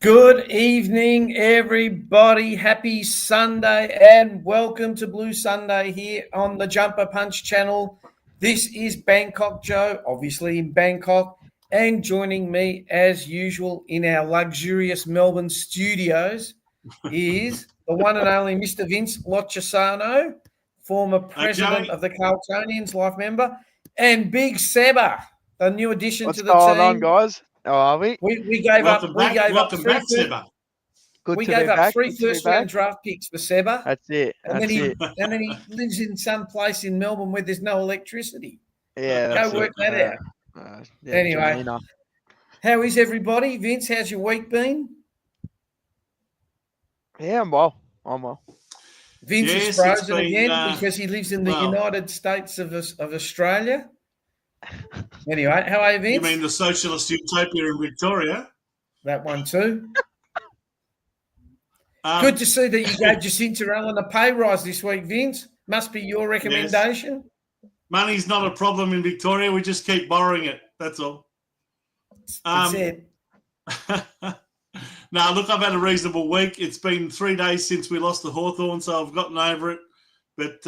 Good evening, everybody. Happy Sunday and welcome to Blue Sunday here on the Jumper Punch channel. This is Bangkok Joe, obviously in Bangkok, and joining me as usual in our luxurious Melbourne studios is the one and only Mr. Vince Lochisano, former president of the Carltonians, life member, and Big Seba, the new addition to the team. What's going on, guys? How are we? We gave up. We gave up back, Seba. We gave up three first-round draft picks for Seba. That's it. And then he lives in some place in Melbourne where there's no electricity. Yeah, go work that out. Anyway, Jamina. How is everybody? Vince, how's your week been? Yeah, I'm well. Vince is frozen again because he lives in the United States of Australia. Anyway, how are you, Vince? You mean the socialist utopia in Victoria? That one too. Good to see that you gave Jacinta Allen a pay rise this week, Vince. Must be your recommendation. Yes. Money's not a problem in Victoria. We just keep borrowing it. That's all. That's it. Now, look, I've had a reasonable week. It's been 3 days since we lost the Hawthorn, so I've gotten over it. But,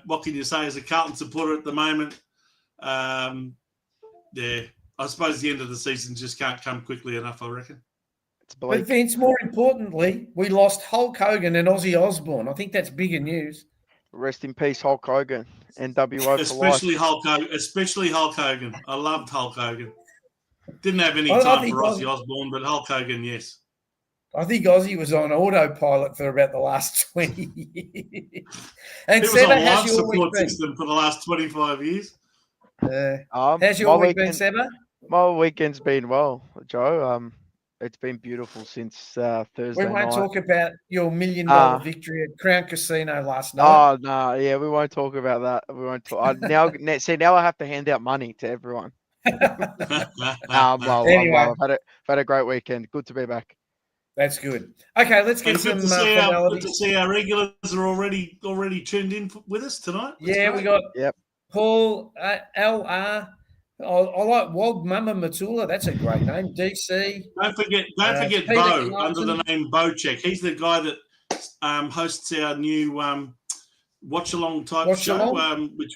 what can you say as a Carlton supporter at the moment? I suppose the end of the season just can't come quickly enough, I reckon. But Vince, more importantly, we lost Hulk Hogan and Ozzy Osbourne. I think that's bigger news. Rest in peace, Hulk Hogan. NWO especially Hulk Hogan. I loved Hulk Hogan. Didn't have any time for Ozzy Osbourne, but Hulk Hogan, yes. I think Ozzy was on autopilot for about the last 20 years. And it was on life support system for the last 25 years. How's your week been, Seba? My weekend's been well, Joe. It's been beautiful since Thursday night. We won't talk about your $1 million victory at Crown Casino last night. Oh, no. Yeah, we won't talk about that. We won't talk. Now I have to hand out money to everyone. Anyway. I've had a great weekend. Good to be back. That's good. Okay, let's get some formalities. Good to see our regulars are already tuned in with us tonight. We got Paul, LR. I like Wog Mama Matula. That's a great name. DC. Don't forget Bo Carlton, under the name Bocheck. He's the guy that hosts our new watch along type show, which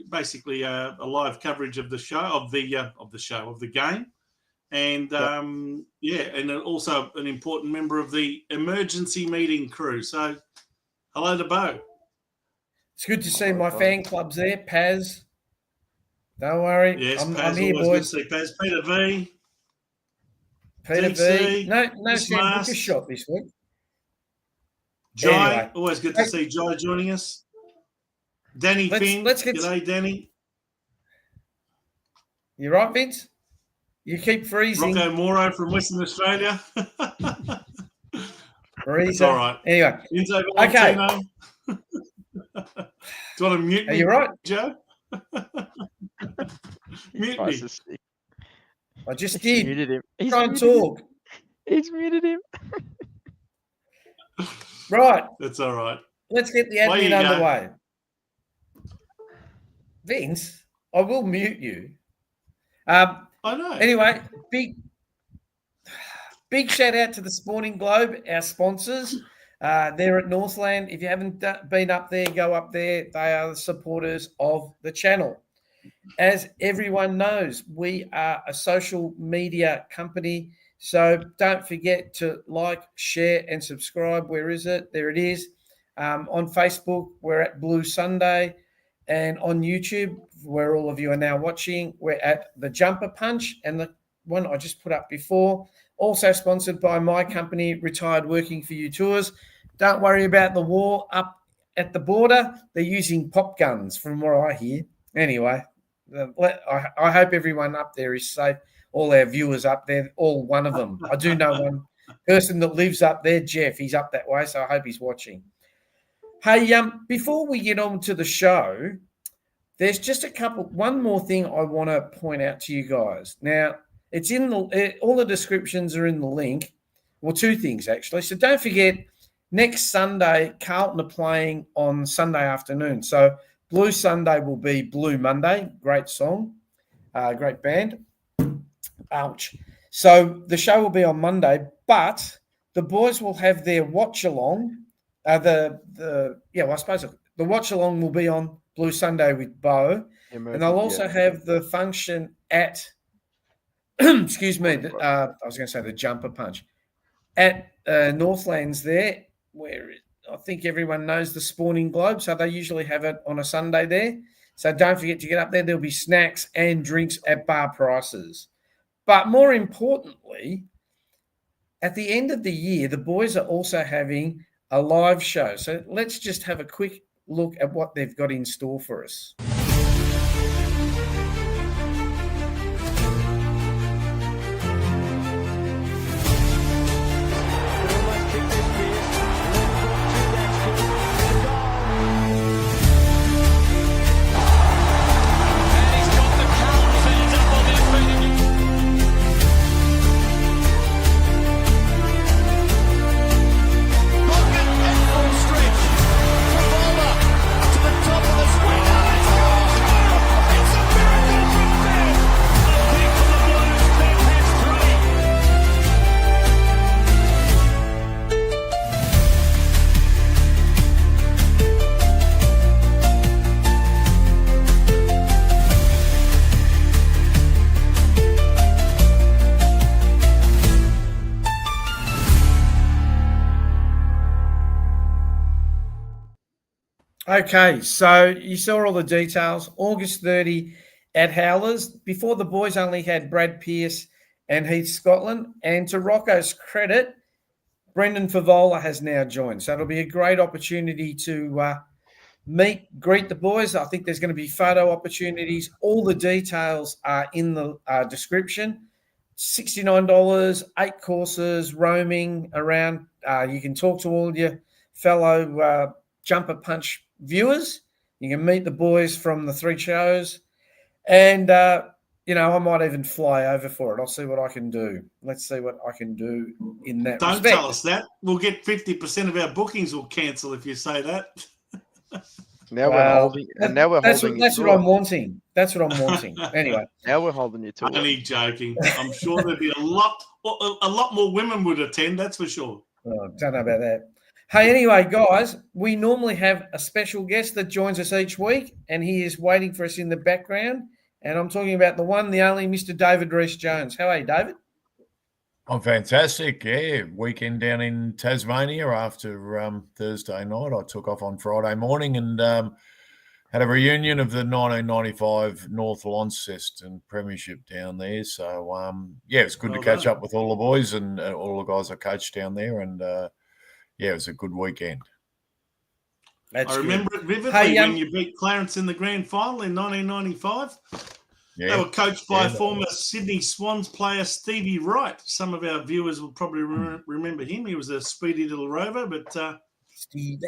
basically a live coverage of the show of the game, and and also an important member of the emergency meeting crew. So, hello to Bo. It's good to see my fan clubs there, Paz. Don't worry. Yes, I'm here, boys. Good to see Paz. Peter V. Peter V. No Sam Booker shot this week. Jai, always good to see Jai joining us. Danny Finn. G'day, Danny. You right, Vince? You keep freezing. Rocco Moro from Western Australia. It's all right. Anyway. Okay. Do you want to mute me? Are you right, Joe? Mute me. I just did. Muted him. He's trying to talk. He's muted him. Right. That's all right. Let's get the admin underway. Vince, I will mute you. I know. Anyway, big shout out to the Sporting Globe, our sponsors. They're at Northland. If you haven't been up there, go up there. They are the supporters of the channel. As everyone knows, we are a social media company. So don't forget to like, share, and subscribe. Where is it? There it is. On Facebook, we're at Blue Sunday. And on YouTube, where all of you are now watching, we're at the Jumper Punch. And the one I just put up before, also sponsored by my company, Retired Working For You Tours. Don't worry about the war up at the border. They're using pop guns from what I hear. Anyway, I hope everyone up there is safe. All our viewers up there, all one of them. I do know one person that lives up there, Jeff. He's up that way, so I hope he's watching. Hey, before we get on to the show, there's just one more thing I want to point out to you guys. Now, it's in all the descriptions are in the link. Well, two things actually. So don't forget, next Sunday, Carlton are playing on Sunday afternoon. So Blue Sunday will be Blue Monday. Great song, great band. Ouch. So the show will be on Monday, but the boys will have their watch along. I suppose the watch along will be on Blue Sunday with Bo, and they'll also have the function at. Excuse me. I was going to say the jumper punch at Northlands there, where I think everyone knows the Spawning Globe. So they usually have it on a Sunday there. So don't forget to get up there. There'll be snacks and drinks at bar prices. But more importantly, at the end of the year, the boys are also having a live show. So let's just have a quick look at what they've got in store for us. Okay, so you saw all the details. August 30 at Howlers. Before, the boys only had Brad Pearce and Heath Scotland. And to Rocco's credit, Brendan Favola has now joined. So it'll be a great opportunity to greet the boys. I think there's going to be photo opportunities. All the details are in the description. $69, 8 courses, roaming around. You can talk to all your fellow Jumper Punch viewers. You can meet the boys from the 3 shows. And, I might even fly over for it. I'll see what I can do. Let's see what I can do in that Don't respect. tell us that. We'll get 50% of our bookings will cancel if you say that. Now we're holding. That's what I'm wanting. That's what I'm wanting. Anyway. Now we're holding you to it. Only joking. I'm sure there'd be a lot more women would attend, that's for sure. Oh, don't know about that. Hey, anyway, guys, we normally have a special guest that joins us each week, and he is waiting for us in the background. And I'm talking about the one, the only Mr. David Rees-Jones. How are you, David? I'm fantastic. Yeah, weekend down in Tasmania after Thursday night. I took off on Friday morning and had a reunion of the 1995 North Launceston Premiership down there. So, it was good to catch up with all the boys and all the guys I coached down there. And, it was a good weekend. I remember it vividly when you beat Clarence in the grand final in 1995. Yeah. They were coached by former Sydney Swans player Stevie Wright. Some of our viewers will probably remember him. He was a speedy little rover, but you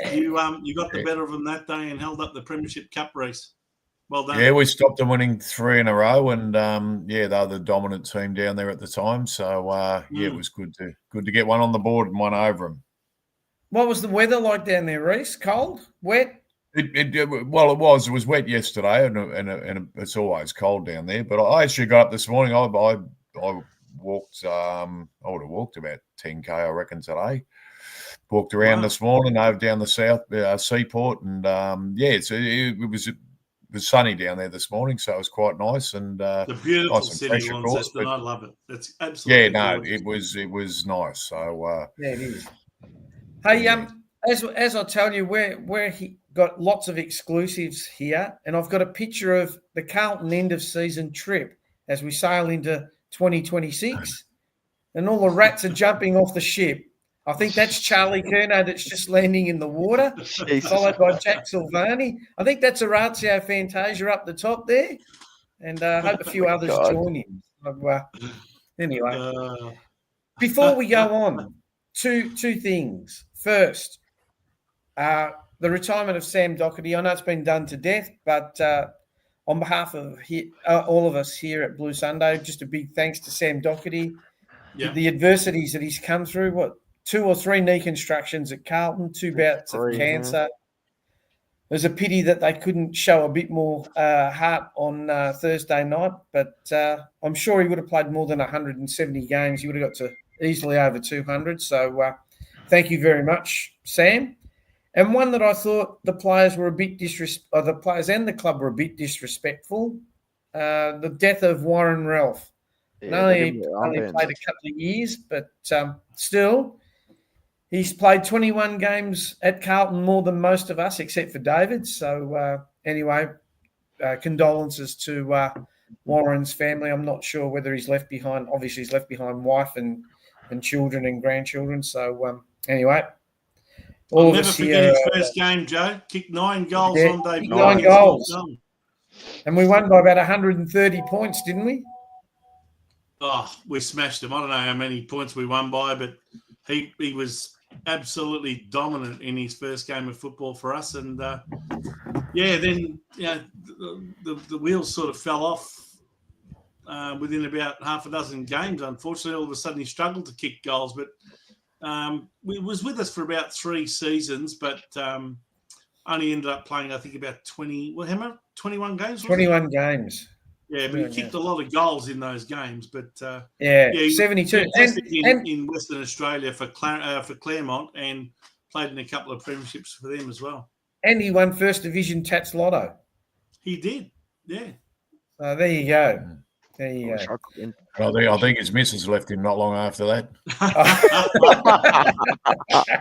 got the better of him that day and held up the Premiership Cup race. Well done. Yeah, we stopped them winning 3 in a row, and they were the dominant team down there at the time. So it was good to get one on the board and one over them. What was the weather like down there, Reese? Cold? Wet? It was. It was wet yesterday, and it's always cold down there. But I actually got up this morning. I walked. I would have walked about 10K, I reckon, today. Walked around this morning over down the south seaport, and it was sunny down there this morning, so it was quite nice. And the beautiful city, Launceston. I love it. It's absolutely gorgeous. it was nice. So it is. Hey, as I tell you, we're got lots of exclusives here, and I've got a picture of the Carlton end of season trip as we sail into 2026, and all the rats are jumping off the ship. I think that's Charlie Curnow that's just landing in the water, followed by Jack Silvani. I think that's Orazio Fantasia up the top there, and I hope a few others join him. Anyway, before we go on, two things. First, the retirement of Sam Doherty. I know it's been done to death, but on behalf of all of us here at Blue Sunday, just a big thanks to Sam Doherty. Yeah. The adversities that he's come through, 2 or 3 knee constructions at Carlton, 2 bouts of cancer. It was a pity that they couldn't show a bit more heart on Thursday night, but I'm sure he would have played more than 170 games. He would have got to easily over 200. So thank you very much, Sam. And one that I thought the players were a bit the players and the club were a bit disrespectful. The death of Warren Ralph. Yeah, only played a couple of years, but still, he's played 21 games at Carlton, more than most of us, except for David. So anyway, condolences to Warren's family. I'm not sure whether he's left behind. Obviously, he's left behind wife and children and grandchildren. So anyway. I'll never forget his first game, Joe. Kicked 9 goals on debut. 9 goals. And we won by about 130 points, didn't we? Oh, we smashed him. I don't know how many points we won by, but he was absolutely dominant in his first game of football for us. And, then the wheels sort of fell off within about half a dozen games. Unfortunately, all of a sudden he struggled to kick goals, but he was with us for about 3 seasons, but only ended up playing, I think, about 21 games? 21 games. Yeah, but he kicked a lot of goals in those games. But 72. In Western Australia for Claremont and played in a couple of premierships for them as well. And he won First Division Tats Lotto. He did, yeah. So there you go. There you go. I think his missus left him not long after that.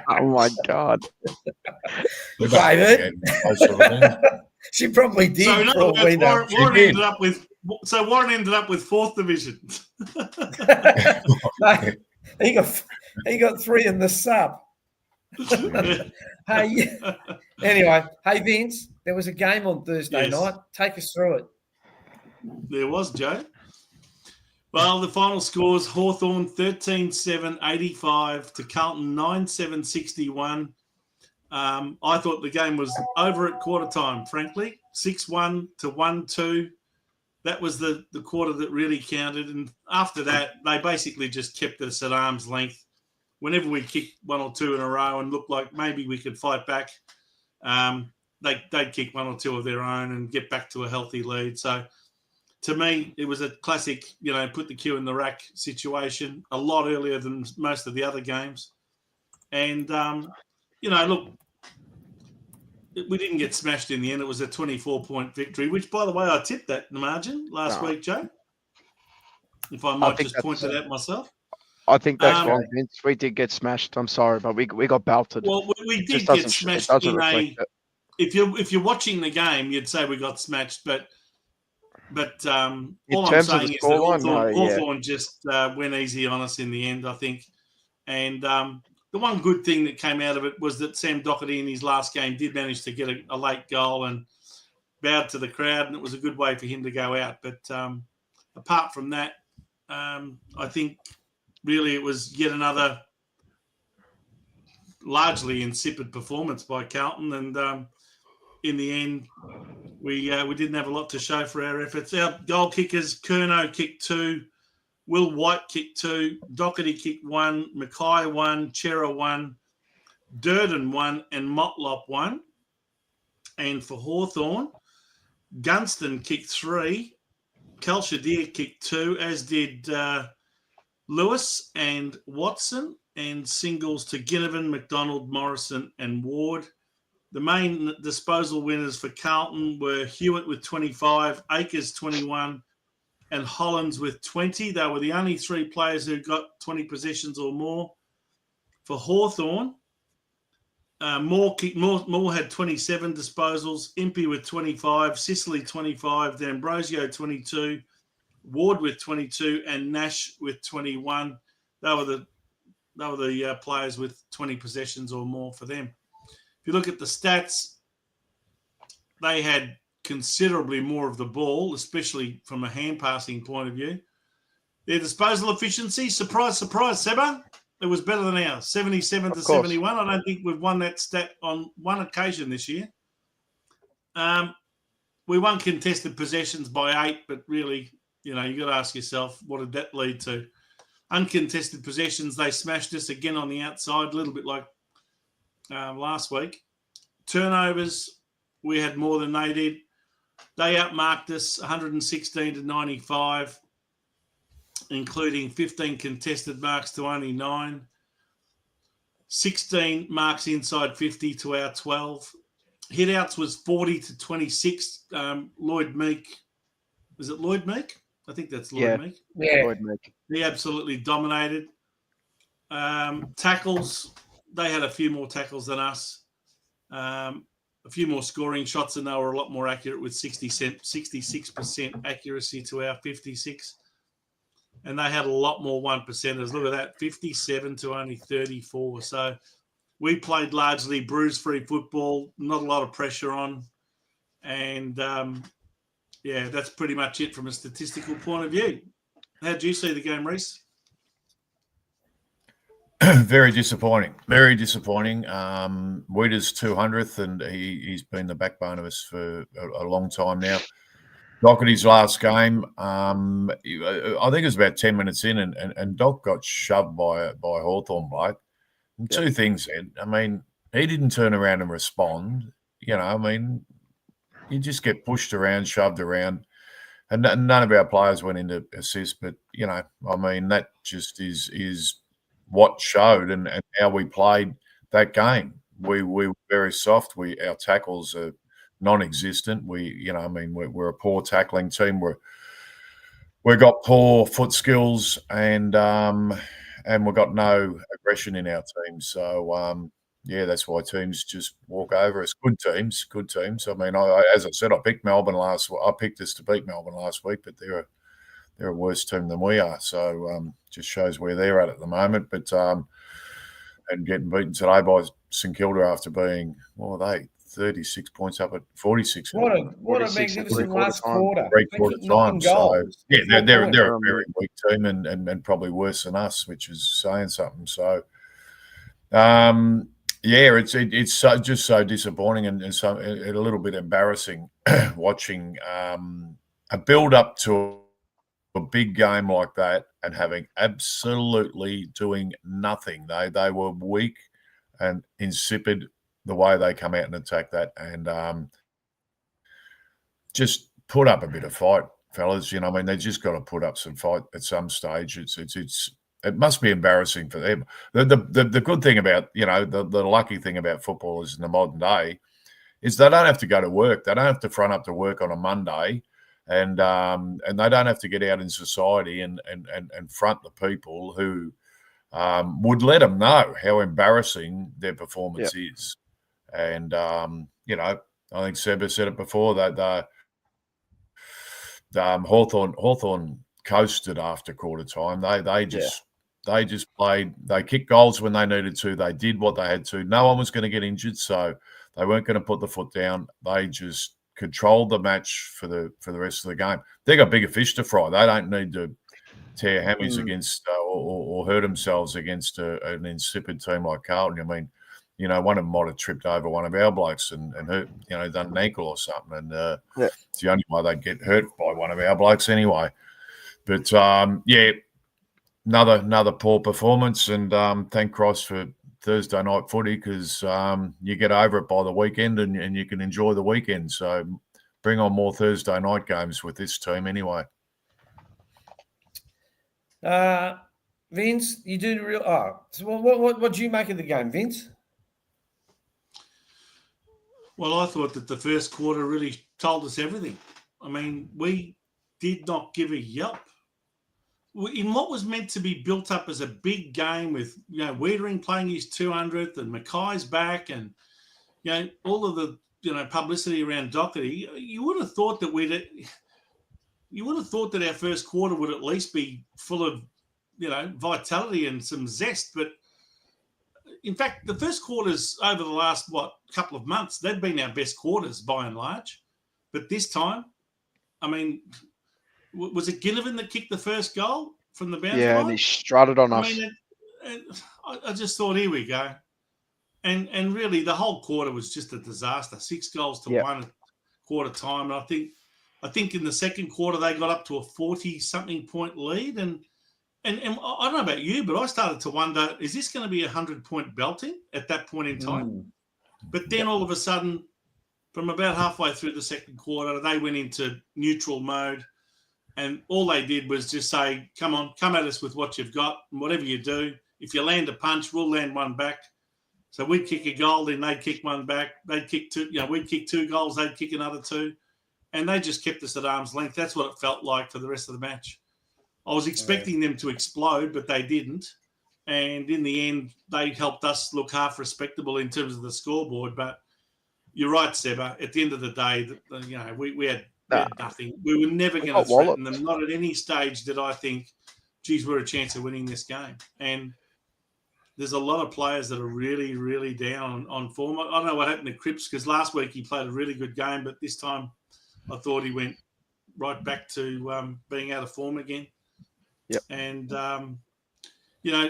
Oh my God, David. She probably did. So in other words, Warren ended up with 4th division. he got 3 in the sub. Anyway, hey Vince, there was a game on Thursday night. Take us through it. There was, Joe. Well, the final scores: Hawthorn 13-7-85 to Carlton 9-7-61. I thought the game was over at quarter time, frankly. 6-1 to 1-2. That was the quarter that really counted. And after that, they basically just kept us at arm's length. Whenever we kicked 1 or 2 in a row and looked like maybe we could fight back, they'd kick 1 or 2 of their own and get back to a healthy lead. So to me, it was a classic, put the cue in the rack situation, a lot earlier than most of the other games. And, look, we didn't get smashed in the end. It was a 24-point victory, which, by the way, I tipped that margin last week, Joe. If I might just point to that myself. I think that's wrong, Vince. We did get smashed. I'm sorry, but we got belted. Well, we did get smashed if you're watching the game, you'd say we got smashed, but all I'm saying is that Hawthorn just went easy on us in the end, I think. And the one good thing that came out of it was that Sam Doherty in his last game did manage to get a late goal and bowed to the crowd, and it was a good way for him to go out. But apart from that, I think really it was yet another largely insipid performance by Carlton, and in the end, we didn't have a lot to show for our efforts. Our goal kickers, Curnow kicked 2, Will White kicked 2, Doherty kicked 1, Mackay 1, Chera 1, Durden 1, and Motlop 1. And for Hawthorn, Gunston kicked 3, Kalshadir kicked 2, as did Lewis and Watson, and singles to Ginnivan, McDonald, Morrison, and Ward. The main disposal winners for Carlton were Hewitt with 25, Akers 21, and Hollands with 20. They were the only 3 players who got 20 possessions or more. For Hawthorn, Moore had 27 disposals, Impey with 25, Sicily 25, D'Ambrosio 22, Ward with 22, and Nash with 21. They were the players with 20 possessions or more for them. If you look at the stats, they had considerably more of the ball, especially from a hand passing point of view. Their disposal efficiency, surprise, surprise, Seba, it was better than ours, 77 to 71. I don't think we've won that stat on one occasion this year. We won contested possessions by 8, but really, you got to ask yourself, what did that lead to? Uncontested possessions, they smashed us again on the outside, a little bit like last week. Turnovers We had more than they did. They outmarked us 116 to 95, including 15 contested marks to only 9. 16 marks inside 50 to our 12. Hitouts was 40 to 26. Lloyd Meek. Was it Lloyd Meek? I think that's Lloyd Meek. Yeah. Lloyd Meek. He absolutely dominated. Tackles, they had a few more tackles than us. A few more scoring shots, and they were a lot more accurate with 66% accuracy to our 56. And they had a lot more 1%ers. Look at that, 57 to only 34. So we played largely bruise-free football, not a lot of pressure on. And, that's pretty much it from a statistical point of view. How do you see the game, Reece? Very disappointing. Very disappointing. Weeder's 200th, and he's been the backbone of us for a long time now. Doherty's last game, I think it was about 10 minutes in, and Doc got shoved by Hawthorn bloke. And two things, Ed. I mean, he didn't turn around and respond. You just get pushed around, shoved around. And none of our players went into assist, but, that just is what showed and how we played that game. We were very soft. Our tackles are non-existent. We're a poor tackling team. We've got poor foot skills and we've got no aggression in our team. So that's why teams just walk over us. Good teams. I mean, as I said, I picked us to beat Melbourne last week, but they're a worse team than we are. So just shows where they're at the moment. But and getting beaten today by St Kilda after being 36 points up at 46. What a magnificent last quarter. Three-quarter time. So, they're a very weak team and probably worse than us, which is saying something. So, it's just so disappointing and so a little bit embarrassing watching a build-up to a big game like that and having absolutely doing nothing. They were weak and insipid the way they come out and attack that, and just put up a bit of fight, fellas. They just got to put up some fight at some stage. It must be embarrassing for them. The good thing about the lucky thing about football is in the modern day is they don't have to go to work. They don't have to front up to work on a Monday, and they don't have to get out in society and front the people who would let them know how embarrassing their performance is. And, I think Seba said it before that Hawthorn coasted after quarter time. They just played. They kicked goals when they needed to. They did what they had to. No one was going to get injured, so they weren't going to put the foot down. They just controlled the match for the rest of the game. They got bigger fish to fry. They don't need to tear hammies against or hurt themselves against an insipid team like Carlton. I mean, one of them might have tripped over one of our blokes and hurt, done an ankle or something. And it's the only way they'd get hurt by one of our blokes anyway. But, another poor performance. And thank Christ for Thursday night footy because you get over it by the weekend and you can enjoy the weekend. So bring on more Thursday night games with this team anyway. Vince, you do real. So what do you make of the game, Vince? Well, I thought that the first quarter really told us everything. I mean, we did not give a yelp. In what was meant to be built up as a big game with, Wiedering playing his 200th and Mackay's back and, all of the, publicity around Doherty, you would have thought that our first quarter would at least be full of, vitality and some zest. But in fact, the first quarters over the last, couple of months, they've been our best quarters by and large. But this time, I mean, was it Gillivan that kicked the first goal from the boundary line? And he strutted on us. I just thought, here we go. And really, the whole quarter was just a disaster. 6 goals to 1 at quarter time. And I think in the second quarter, they got up to a 40-something point lead. And I don't know about you, but I started to wonder, is this going to be a 100-point belting at that point in time? But then all of a sudden, from about halfway through the second quarter, they went into neutral mode. And all they did was just say, come on, come at us with what you've got. And whatever you do, if you land a punch, we'll land one back. So we'd kick a goal, then they'd kick one back. They'd kick two, we'd kick 2 goals, they'd kick another 2. And they just kept us at arm's length. That's what it felt like for the rest of the match. I was expecting them to explode, but they didn't. And in the end, they helped us look half respectable in terms of the scoreboard. But you're right, Seba. At the end of the day, we had nothing. We were never going to threaten them. Not at any stage did I think, geez, we're a chance of winning this game. And there's a lot of players that are really, really down on form. I don't know what happened to Cripps, because last week he played a really good game, but this time I thought he went right back to being out of form again. Yep. And,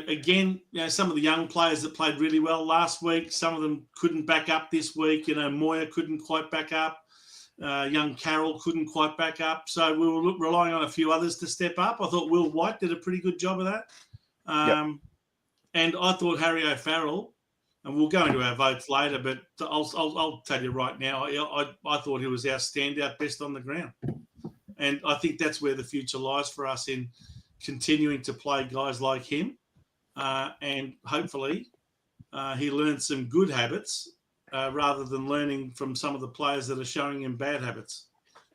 again, some of the young players that played really well last week, some of them couldn't back up this week. Moya couldn't quite back up. Young Carroll couldn't quite back up. So we were relying on a few others to step up. I thought Will White did a pretty good job of that. And I thought Harry O'Farrell, and we'll go into our votes later, but I'll tell you right now, I thought he was our standout best on the ground. And I think that's where the future lies for us, in continuing to play guys like him. And hopefully he learns some good habits rather than learning from some of the players that are showing him bad habits.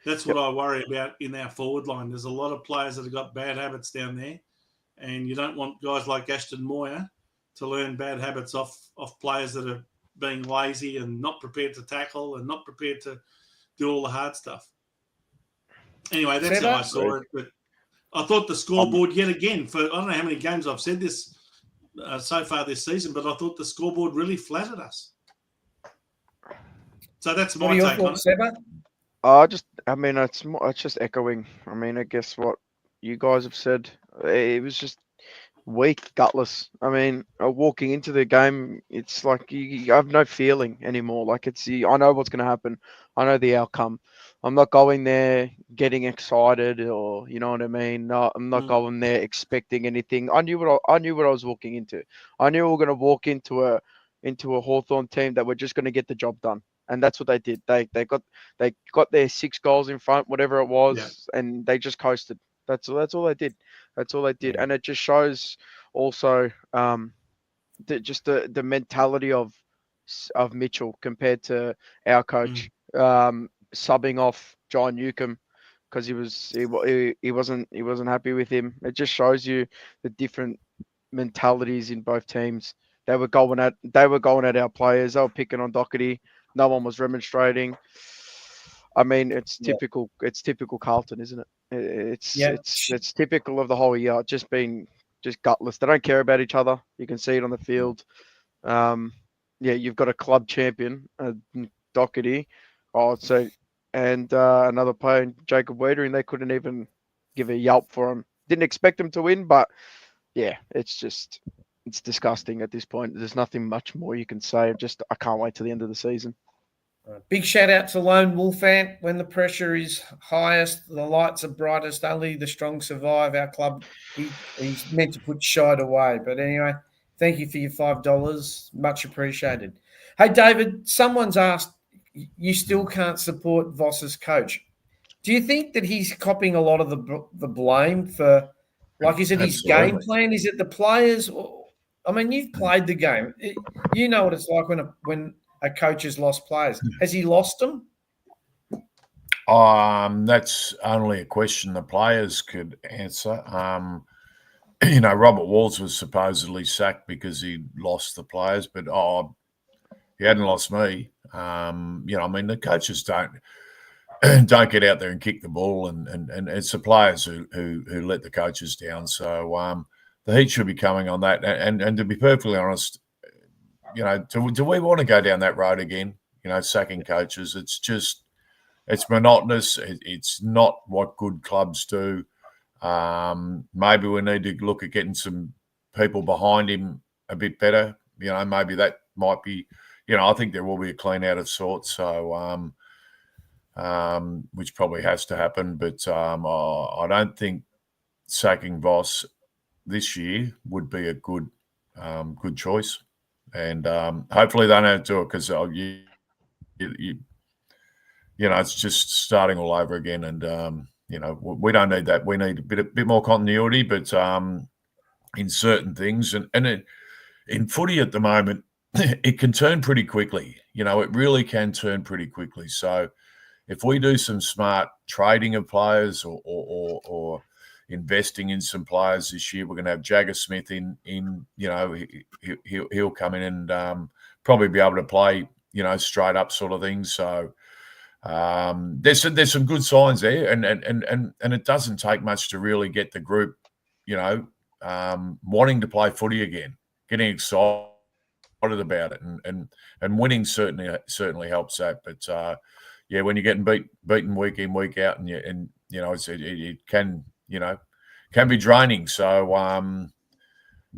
That's what I worry about in our forward line. There's a lot of players that have got bad habits down there, and you don't want guys like Ashton Moya to learn bad habits off players that are being lazy and not prepared to tackle and not prepared to do all the hard stuff. Anyway, that's how I saw it. But I thought the scoreboard yet again, for I don't know how many games I've said this so far this season, but I thought the scoreboard really flattered us. So that's my take on it. It's just echoing. I guess what you guys have said. It was just weak, gutless. Walking into the game, it's like you have no feeling anymore. Like I know what's going to happen. I know the outcome. I'm not going there getting excited, or you know what I mean. No, I'm not going there expecting anything. I knew what I was walking into. I knew we were going to walk into a Hawthorn team that were just going to get the job done, and that's what they did. They got their 6 goals in front, whatever it was, and they just coasted. That's all they did. That's all they did, and it just shows also the mentality of Mitchell compared to our coach. Subbing off John Newcomb because he wasn't happy with him. It just shows you the different mentalities in both teams. They were going at our players. They were picking on Doherty. No one was remonstrating. It's typical. It's typical Carlton, isn't it? It's typical of the whole year. Just gutless. They don't care about each other. You can see it on the field. You've got a club champion, Doherty. And another player, Jacob Wiedering, they couldn't even give a yelp for him. Didn't expect him to win, but it's disgusting at this point. There's nothing much more you can say. I can't wait till the end of the season. Big shout out to Lone Wolf Ant. When the pressure is highest, the lights are brightest, only the strong survive. Our club, he's meant to put Shide away. But anyway, thank you for your $5. Much appreciated. Hey, David, someone's asked, you still can't support Voss's coach. Do you think that he's copying a lot of the blame for, is it his game plan? Is it the players? You've played the game. You know what it's like when a coach has lost players. Has he lost them? That's only a question the players could answer. Robert Walsh was supposedly sacked because he lost the players, but he hadn't lost me. The coaches don't get out there and kick the ball, and it's the players who let the coaches down. So the heat should be coming on that. And to be perfectly honest, do we want to go down that road again? Sacking coaches. It's monotonous. It's not what good clubs do. Maybe we need to look at getting some people behind him a bit better. Maybe that might be. I think there will be a clean out of sorts, so which probably has to happen. But I don't think sacking Voss this year would be a good choice, and hopefully they don't do it because it's just starting all over again. And, we don't need that. We need a bit more continuity, but in certain things. And in footy at the moment, it can turn pretty quickly. It really can turn pretty quickly. So if we do some smart trading of players or investing in some players this year, we're going to have Jagger Smith in he'll come in and probably be able to play, straight up sort of thing. So there's some good signs there, and it doesn't take much to really get the group, wanting to play footy again, getting excited about it, and winning certainly helps that. But when you're getting beaten week in, week out, and it can be draining. So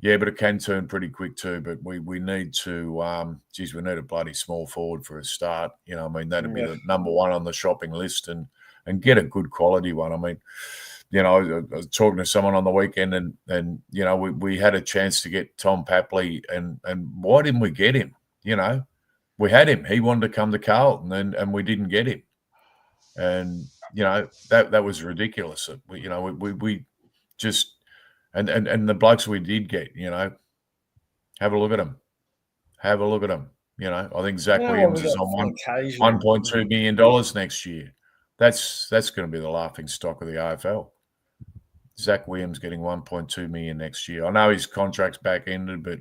but it can turn pretty quick too. But we need to we need a bloody small forward for a start. That'd be the number one on the shopping list, and get a good quality one. I was talking to someone on the weekend, and we had a chance to get Tom Papley, and why didn't we get him? We had him. He wanted to come to Carlton, and we didn't get him. And that was ridiculous. We just and the blokes we did get, have a look at them. Have a look at them. I think Zach Williams is on $1.2 million next year. That's going to be the laughing stock of the AFL. Zach Williams getting $1.2 million next year. I know his contract's back ended, but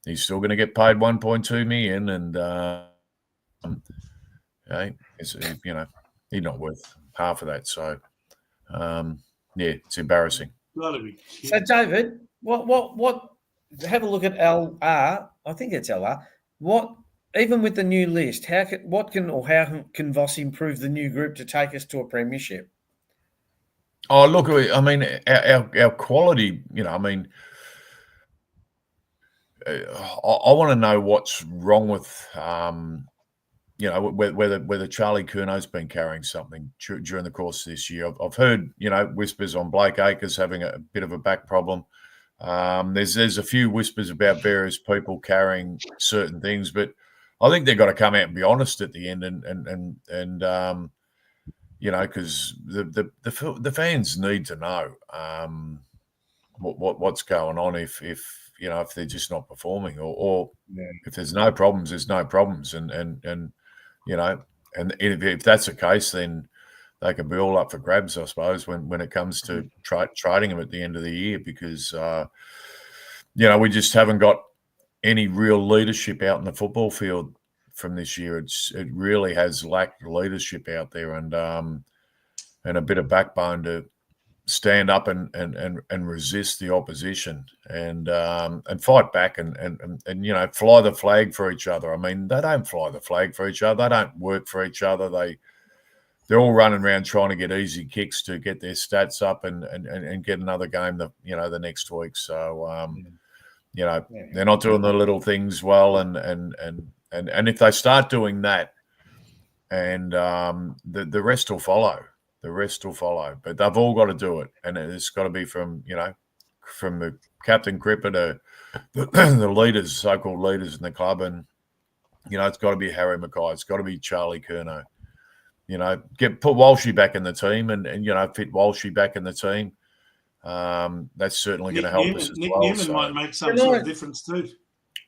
he's still going to get paid $1.2 million, and he's not worth half of that. So it's embarrassing. So David, what? Have a look at LR. I think it's LR. What? Even with the new list, how can Voss improve the new group to take us to a premiership? Oh, look, our quality, I want to know what's wrong with, whether Charlie Curno's been carrying something during the course of this year. I've heard, whispers on Blake Acres having a bit of a back problem. There's a few whispers about various people carrying certain things, but I think they've got to come out and be honest at the end, and because the fans need to know what's going on if they're just not performing, or if there's no problems, there's no problems, and if that's the case, then they can be all up for grabs, I suppose, when it comes to trading them at the end of the year, because we just haven't got any real leadership out in the football field from this year. It really has lacked leadership out there, and a bit of backbone to stand up and resist the opposition, and fight back, and fly the flag for each other. They don't fly the flag for each other. They don't work for each other. They're all running around trying to get easy kicks to get their stats up and get another game the next week. So they're not doing the little things well, and if they start doing that, and the rest will follow. The rest will follow, but they've all got to do it, and it's got to be from the Captain Cripper to the leaders, so-called leaders in the club, and it's got to be Harry Mackay, it's got to be Charlie Curnow. Put Walshy back in the team, and fit Walshy back in the team. That's certainly going to help us as well. Nick Newman might make some sort of difference too.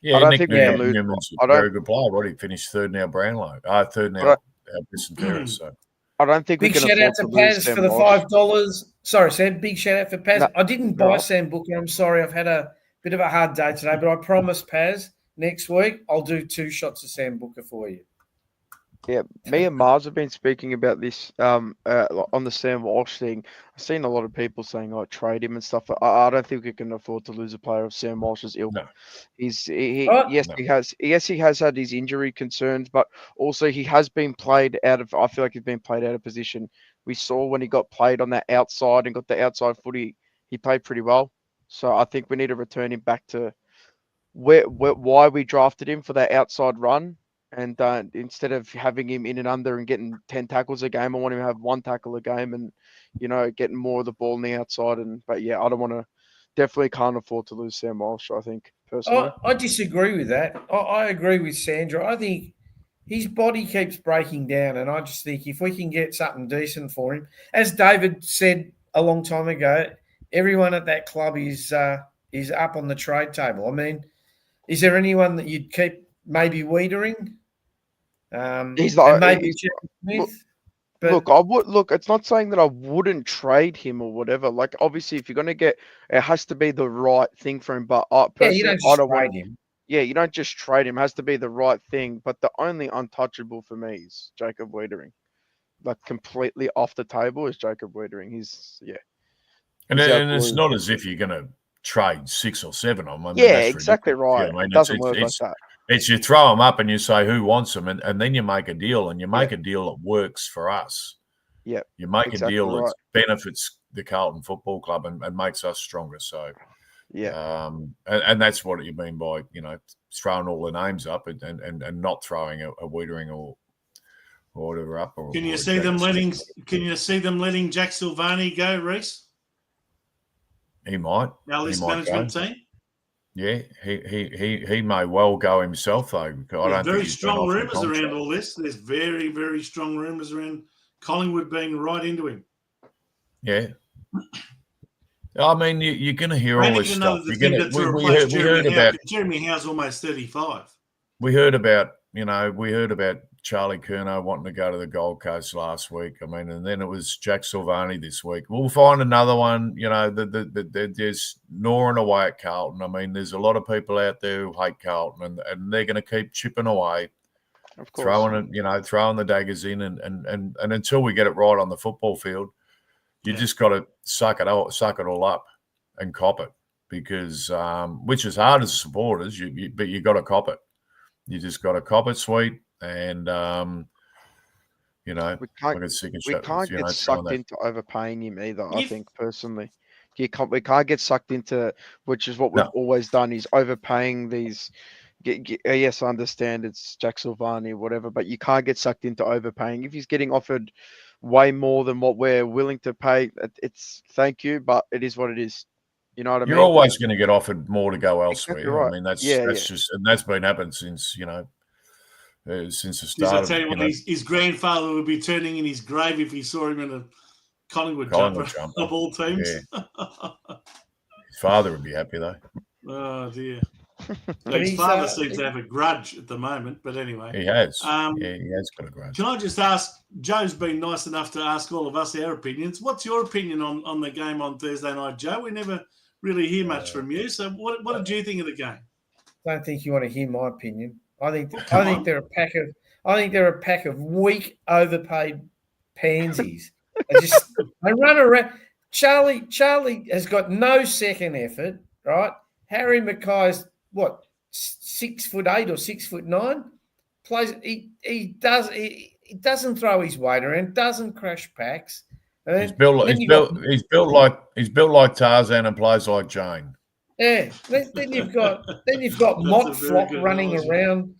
Yeah, Nick Newman's a very good player. What, he finished third now Brownlow. Third now Brisson Terrace. So I don't think big shout out to Paz for the $5. Sorry, Sam. Big shout out for Paz. No, I didn't buy Sam Booker. I'm sorry. I've had a bit of a hard day today, but I promise, Paz, next week I'll do 2 shots of Sam Booker for you. Yeah, me and Mars have been speaking about this on the Sam Walsh thing. I've seen a lot of people saying, trade him and stuff. I don't think we can afford to lose a player of Sam Walsh's ilk. No. He has had his injury concerns, but also he has been played out of, I feel like he's been played out of position. We saw when he got played on that outside and got the outside footy, he played pretty well. So I think we need to return him back to why we drafted him for that outside run. And instead of having him in and under and getting 10 tackles a game, I want him to have 1 tackle a game and, getting more of the ball on the outside. But I don't want to, definitely can't afford to lose Sam Walsh, I think, personally. I disagree with that. I agree with Sandra. I think his body keeps breaking down, and I just think if we can get something decent for him, as David said a long time ago, everyone at that club is up on the trade table. I mean, is there anyone that you'd keep maybe Wiedering? He's like, and maybe Smith. Look, it's not saying that I wouldn't trade him or whatever. Like, obviously, if you're going to get, it has to be the right thing for him. But personally, you don't just trade him. Yeah, you don't just trade him. It has to be the right thing. But the only untouchable for me is Jacob Wiedering. Like, completely off the table is Jacob Wiedering. And it's not as if you're going to trade 6 or 7 of them. I mean, yeah, exactly right. Yeah, I mean, it doesn't work like that. It's you throw them up and you say who wants them, and then you make a deal, and you make a deal that works for us. Yeah, you make a deal that benefits the Carlton Football Club and makes us stronger. So, and that's what you mean by throwing all the names up and not throwing a Wiedering or whatever up. Can you see them letting Jack Silvani go, Reece? He might. Now this management team. Yeah, he may well go himself though. There's very strong rumours around all this. There's very, very strong rumours around Collingwood being right into him. Yeah. I mean, you're going to hear all this stuff. We heard about Jeremy Howe's almost 35. We heard about Charlie Curnow wanting to go to the Gold Coast last week. I mean, and then it was Jack Silvani this week. We'll find another one. There's gnawing away at Carlton. I mean, there's a lot of people out there who hate Carlton, and they're going to keep chipping away, of course, throwing the daggers in, and until we get it right on the football field, you just got to suck it all up and cop it, because which is hard as supporters, but you got to cop it. You just got to cop it, sweet. And we can't get sucked into overpaying him either. I think personally, we can't get sucked into, which is what we've always done, is overpaying these. Yes, I understand it's Jack Silvani or whatever, but you can't get sucked into overpaying. If he's getting offered way more than what we're willing to pay, it's thank you, but it is what it is. You know what I mean? You're always going to get offered more to go elsewhere. Exactly right. I mean, that's just, and that's been happening since since the start. I tell you what, his grandfather would be turning in his grave if he saw him in a Collingwood jumper of all teams. Yeah. His father would be happy though. Oh dear. His father seems to have a grudge at the moment, but anyway. He has. He has got a grudge. Can I just ask, Joe's been nice enough to ask all of us our opinions. What's your opinion on the game on Thursday night, Joe? We never really hear much from you. So what did you think of the game? I don't think you want to hear my opinion. I think they're a pack of weak, overpaid pansies. They run around. Charlie has got no second effort, right? Harry Mackay's 6'8" or 6'9", plays. He doesn't throw his weight around, doesn't crash packs. He's built like Tarzan and plays like Jane. Yeah. Then you've got Mott Flop running around.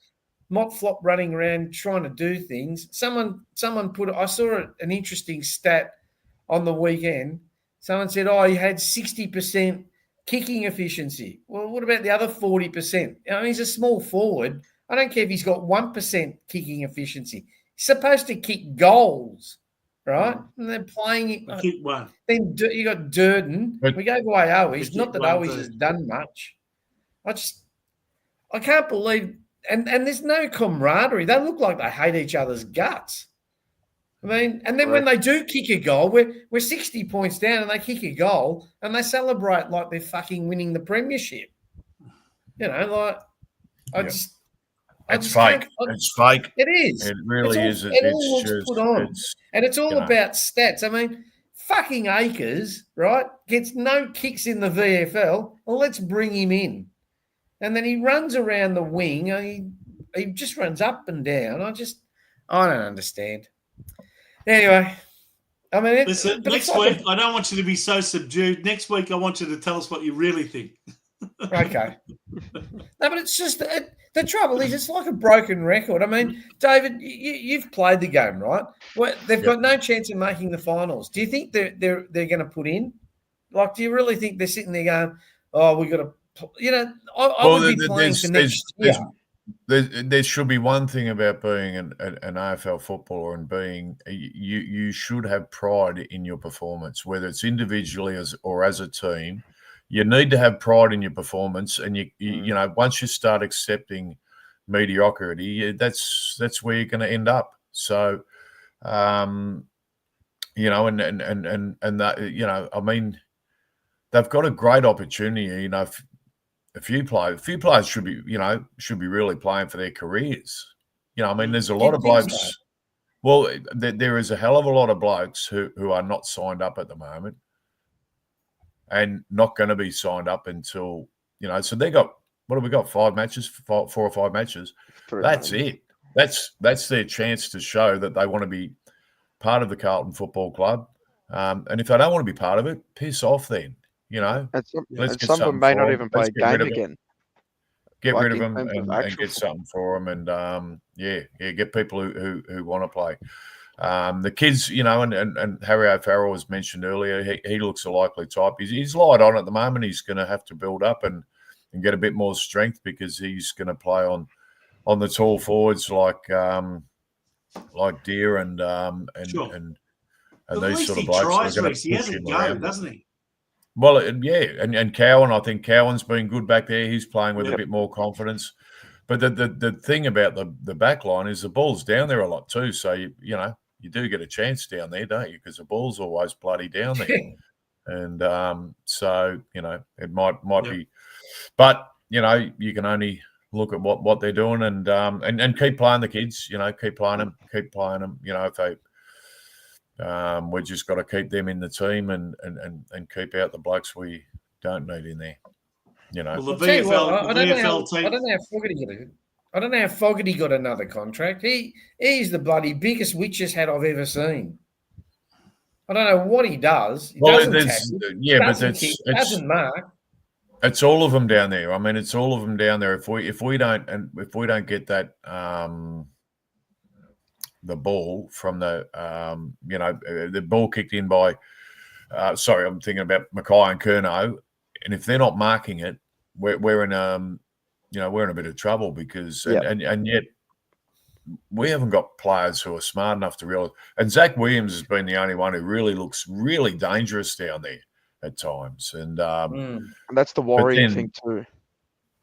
Mott Flop running around trying to do things. Someone put. I saw an interesting stat on the weekend. Someone said, he had 60% kicking efficiency. Well, what about the other 40%? He's a small forward. I don't care if he's got 1% kicking efficiency. He's supposed to kick goals, right? And they're playing it. Kick one. Then you got Durden. We gave away Owies. Not that Owies has done much. I can't believe, and there's no camaraderie. They look like they hate each other's guts. I mean, and then when they do kick a goal, we're 60 points down and they kick a goal and they celebrate like they're fucking winning the premiership. It's fake. It's fake. It is. It really is. It all looks put on. And it's all about stats. I mean, fucking Akers, right, gets no kicks in the VFL. Well, let's bring him in. And then he runs around the wing. He just runs up and down. I don't understand. Anyway, I mean, listen, next week, I don't want you to be so subdued. Next week, I want you to tell us what you really think. Okay. No, but it's just the trouble is it's like a broken record. I mean, David, you've played the game, right? Well, they've got no chance of making the finals. Do you think they're going to put in? Like, do you really think they're sitting there going, "Oh, we got to"? I would be playing for next year. there should be one thing about being an AFL footballer and being you should have pride in your performance, whether it's individually or as a team. You need to have pride in your performance, and you know, once you start accepting mediocrity, that's where you're going to end up. So, you know, and that, you know, I mean, they've got a great opportunity. You know, a few players should be really playing for their careers. You know, I mean, there's a lot of blokes. So? Well, there is a hell of a lot of blokes who are not signed up at the moment, and not going to be signed up until, you know. So they got, what have we got? 5 matches, 4 or 5 matches. That's it. That's their chance to show that they want to be part of the Carlton Football Club. And if they don't want to be part of it, piss off then. You know, some of them may not even play a game again. Get rid of them and get something for them, and get people who want to play. The kids, you know, and Harry O'Farrell was mentioned earlier. He looks a likely type. He's light on at the moment. He's going to have to build up and get a bit more strength, because he's going to play on the tall forwards like Deer and these sort of blokes. He hasn't go, doesn't he? Well, yeah, and Cowan, I think Cowan's been good back there. He's playing with a bit more confidence. But the thing about the back line is the ball's down there a lot too. So, you know, you do get a chance down there, don't you? Because the ball's always bloody down there. And so, you know, it might be. But, you know, you can only look at what they're doing and keep playing the kids, you know, keep playing them. You know, if they we just got to keep them in the team and keep out the blokes we don't need in there. You know, well, the VFL team. I don't know how Foggy got another contract. He's the bloody biggest witch's hat I've ever seen. I don't know what he does. He doesn't doesn't mark. It's all of them down there. I mean, it's all of them down there. If we don't get that the ball from the the ball kicked in by I'm thinking about Mackay and Curnow, and if they're not marking it, we're in we're in a bit of trouble, because and yet we haven't got players who are smart enough to realize. And Zach Williams has been the only one who really looks really dangerous down there at times, and that's the worrying thing too.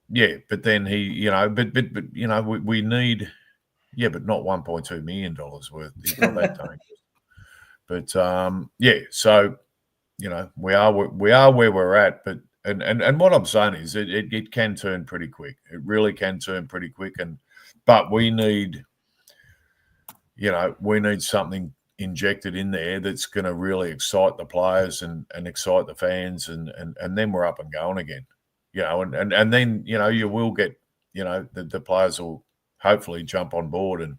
Yeah, but then he, but we need. Yeah, but not $1.2 million worth. He's not that dangerous. But so we are where we're at. But and what I'm saying is it can turn pretty quick. It really can turn pretty quick. But we need something injected in there that's going to really excite the players and excite the fans, and then we're up and going again. And then you will get the players will hopefully jump on board, and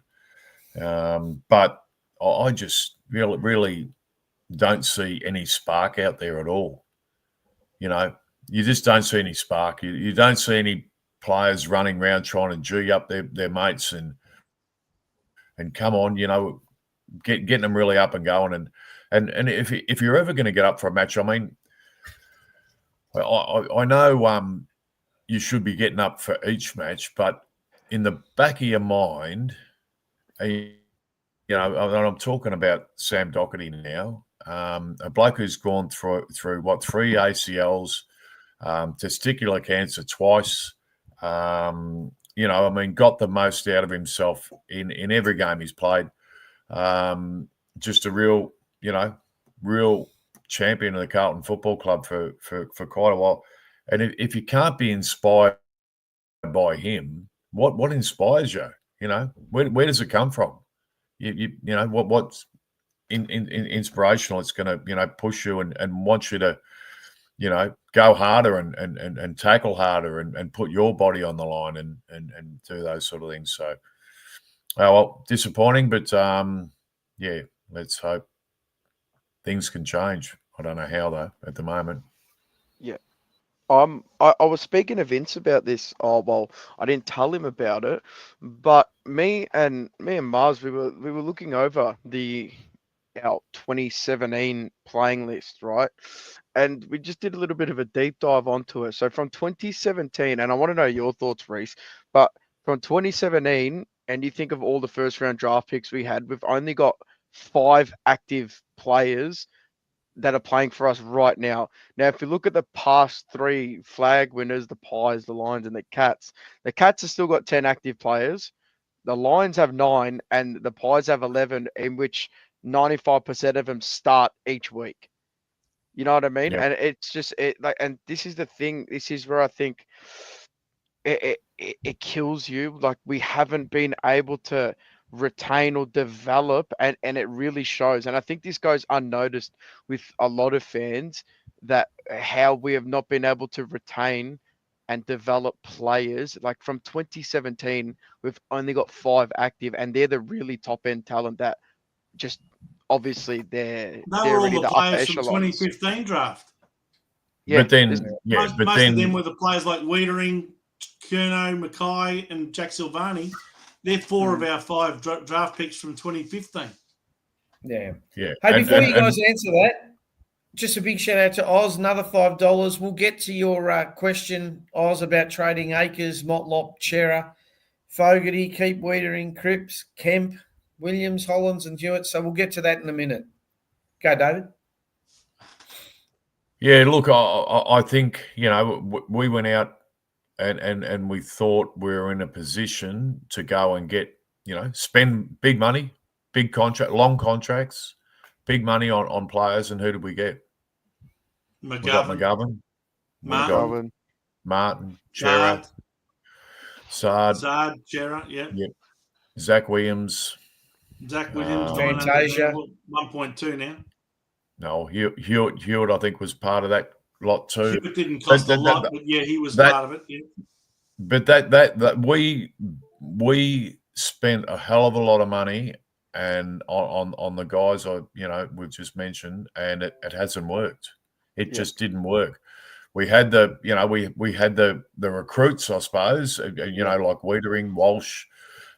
but I just really don't see any spark out there at all. You just don't see any spark. You don't see any players running around trying to G up their mates and come on, getting them really up and going. And if you're ever going to get up for a match, I mean, I know you should be getting up for each match, but in the back of your mind, and I'm talking about Sam Doherty now, a bloke who's gone through 3 ACLs, testicular cancer twice. Got the most out of himself in every game he's played. Just a real champion of the Carlton Football Club for quite a while. And if you can't be inspired by him, what inspires you? Where does it come from? What's inspirational? It's going to push you and want you to go harder and tackle harder and put your body on the line and do those sort of things. So, disappointing, but let's hope things can change. I don't know how though at the moment. Yeah. I was speaking to Vince about this. Oh well, I didn't tell him about it, but me and Mars, we were looking over our 2017 playing list, right? And we just did a little bit of a deep dive onto it. So from 2017, and I want to know your thoughts, Reese, but from 2017, and you think of all the first round draft picks we had, we've only got 5 active players that are playing for us right now. Now, if you look at the past 3 flag winners, the Pies, the Lions, and the Cats have still got 10 active players. The Lions have 9, and the Pies have 11, in which 95% of them start each week. You know what I mean? Yep. And it's just and this is the thing. This is where I think it kills you. Like, we haven't been able to retain or develop, and it really shows. And I think this goes unnoticed with a lot of fans, that how we have not been able to retain and develop players. Like, from 2017, we've only got 5 active, and they're the really top end talent that just obviously they're all already the upper players from echelons. 2015 draft. Yeah, but then, Most of them were the players like Wiedering, Curnow, Mackay, and Jack Silvani. They're 4 of our 5 draft picks from 2015. Yeah. Yeah. Hey, before you guys answer that, just a big shout out to Oz, another $5. We'll get to your question, Oz, about trading Akers, Motlop, Chera, Fogarty, Keep Wiedering, Cripps, Kemp, Williams, Hollands, and Hewitt. So we'll get to that in a minute. Go, David. Yeah, look, I think, we went out and we thought we were in a position to go and get, spend big money, big contract, long contracts, big money on players. And who did we get? McGovern. We got McGovern. Martin, Chera, Sard, Chera, yeah. Yep. Zach Williams. Fantasia. 1.2 now. No, Hewitt, I think, was part of that lot too. Hewitt didn't cost a lot, but yeah, he was part of it. Yeah. But that we spent a hell of a lot of money and on the guys we've just mentioned, and it hasn't worked. It just didn't work. We had we had the recruits, I suppose, like Wiedering, Walsh,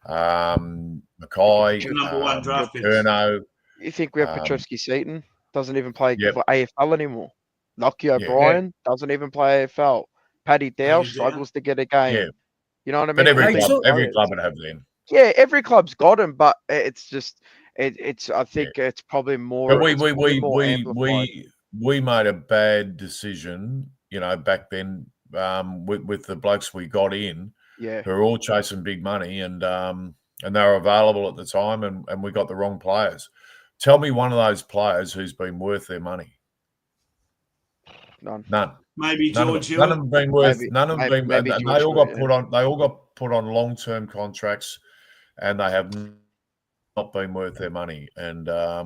Mackay, number 1 draft picks. Curnow. You think we have Petrovsky-Seton? Doesn't even play for AFL anymore. Lockie O'Brien doesn't even play AFL. Paddy Dow struggles to get a game. Yeah. You know what I mean? But every club would have them. Yeah, every club's got him, but it's just it's. I think it's probably more. But we made a bad decision, back then, with the blokes we got in, who were all chasing big money, and they were available at the time, and we got the wrong players. Tell me one of those players who's been worth their money. None. Maybe George Hewitt. None of them been worth. None of them been. Maybe They all got put on. They all got put on long-term contracts, and they have not been worth their money. And they are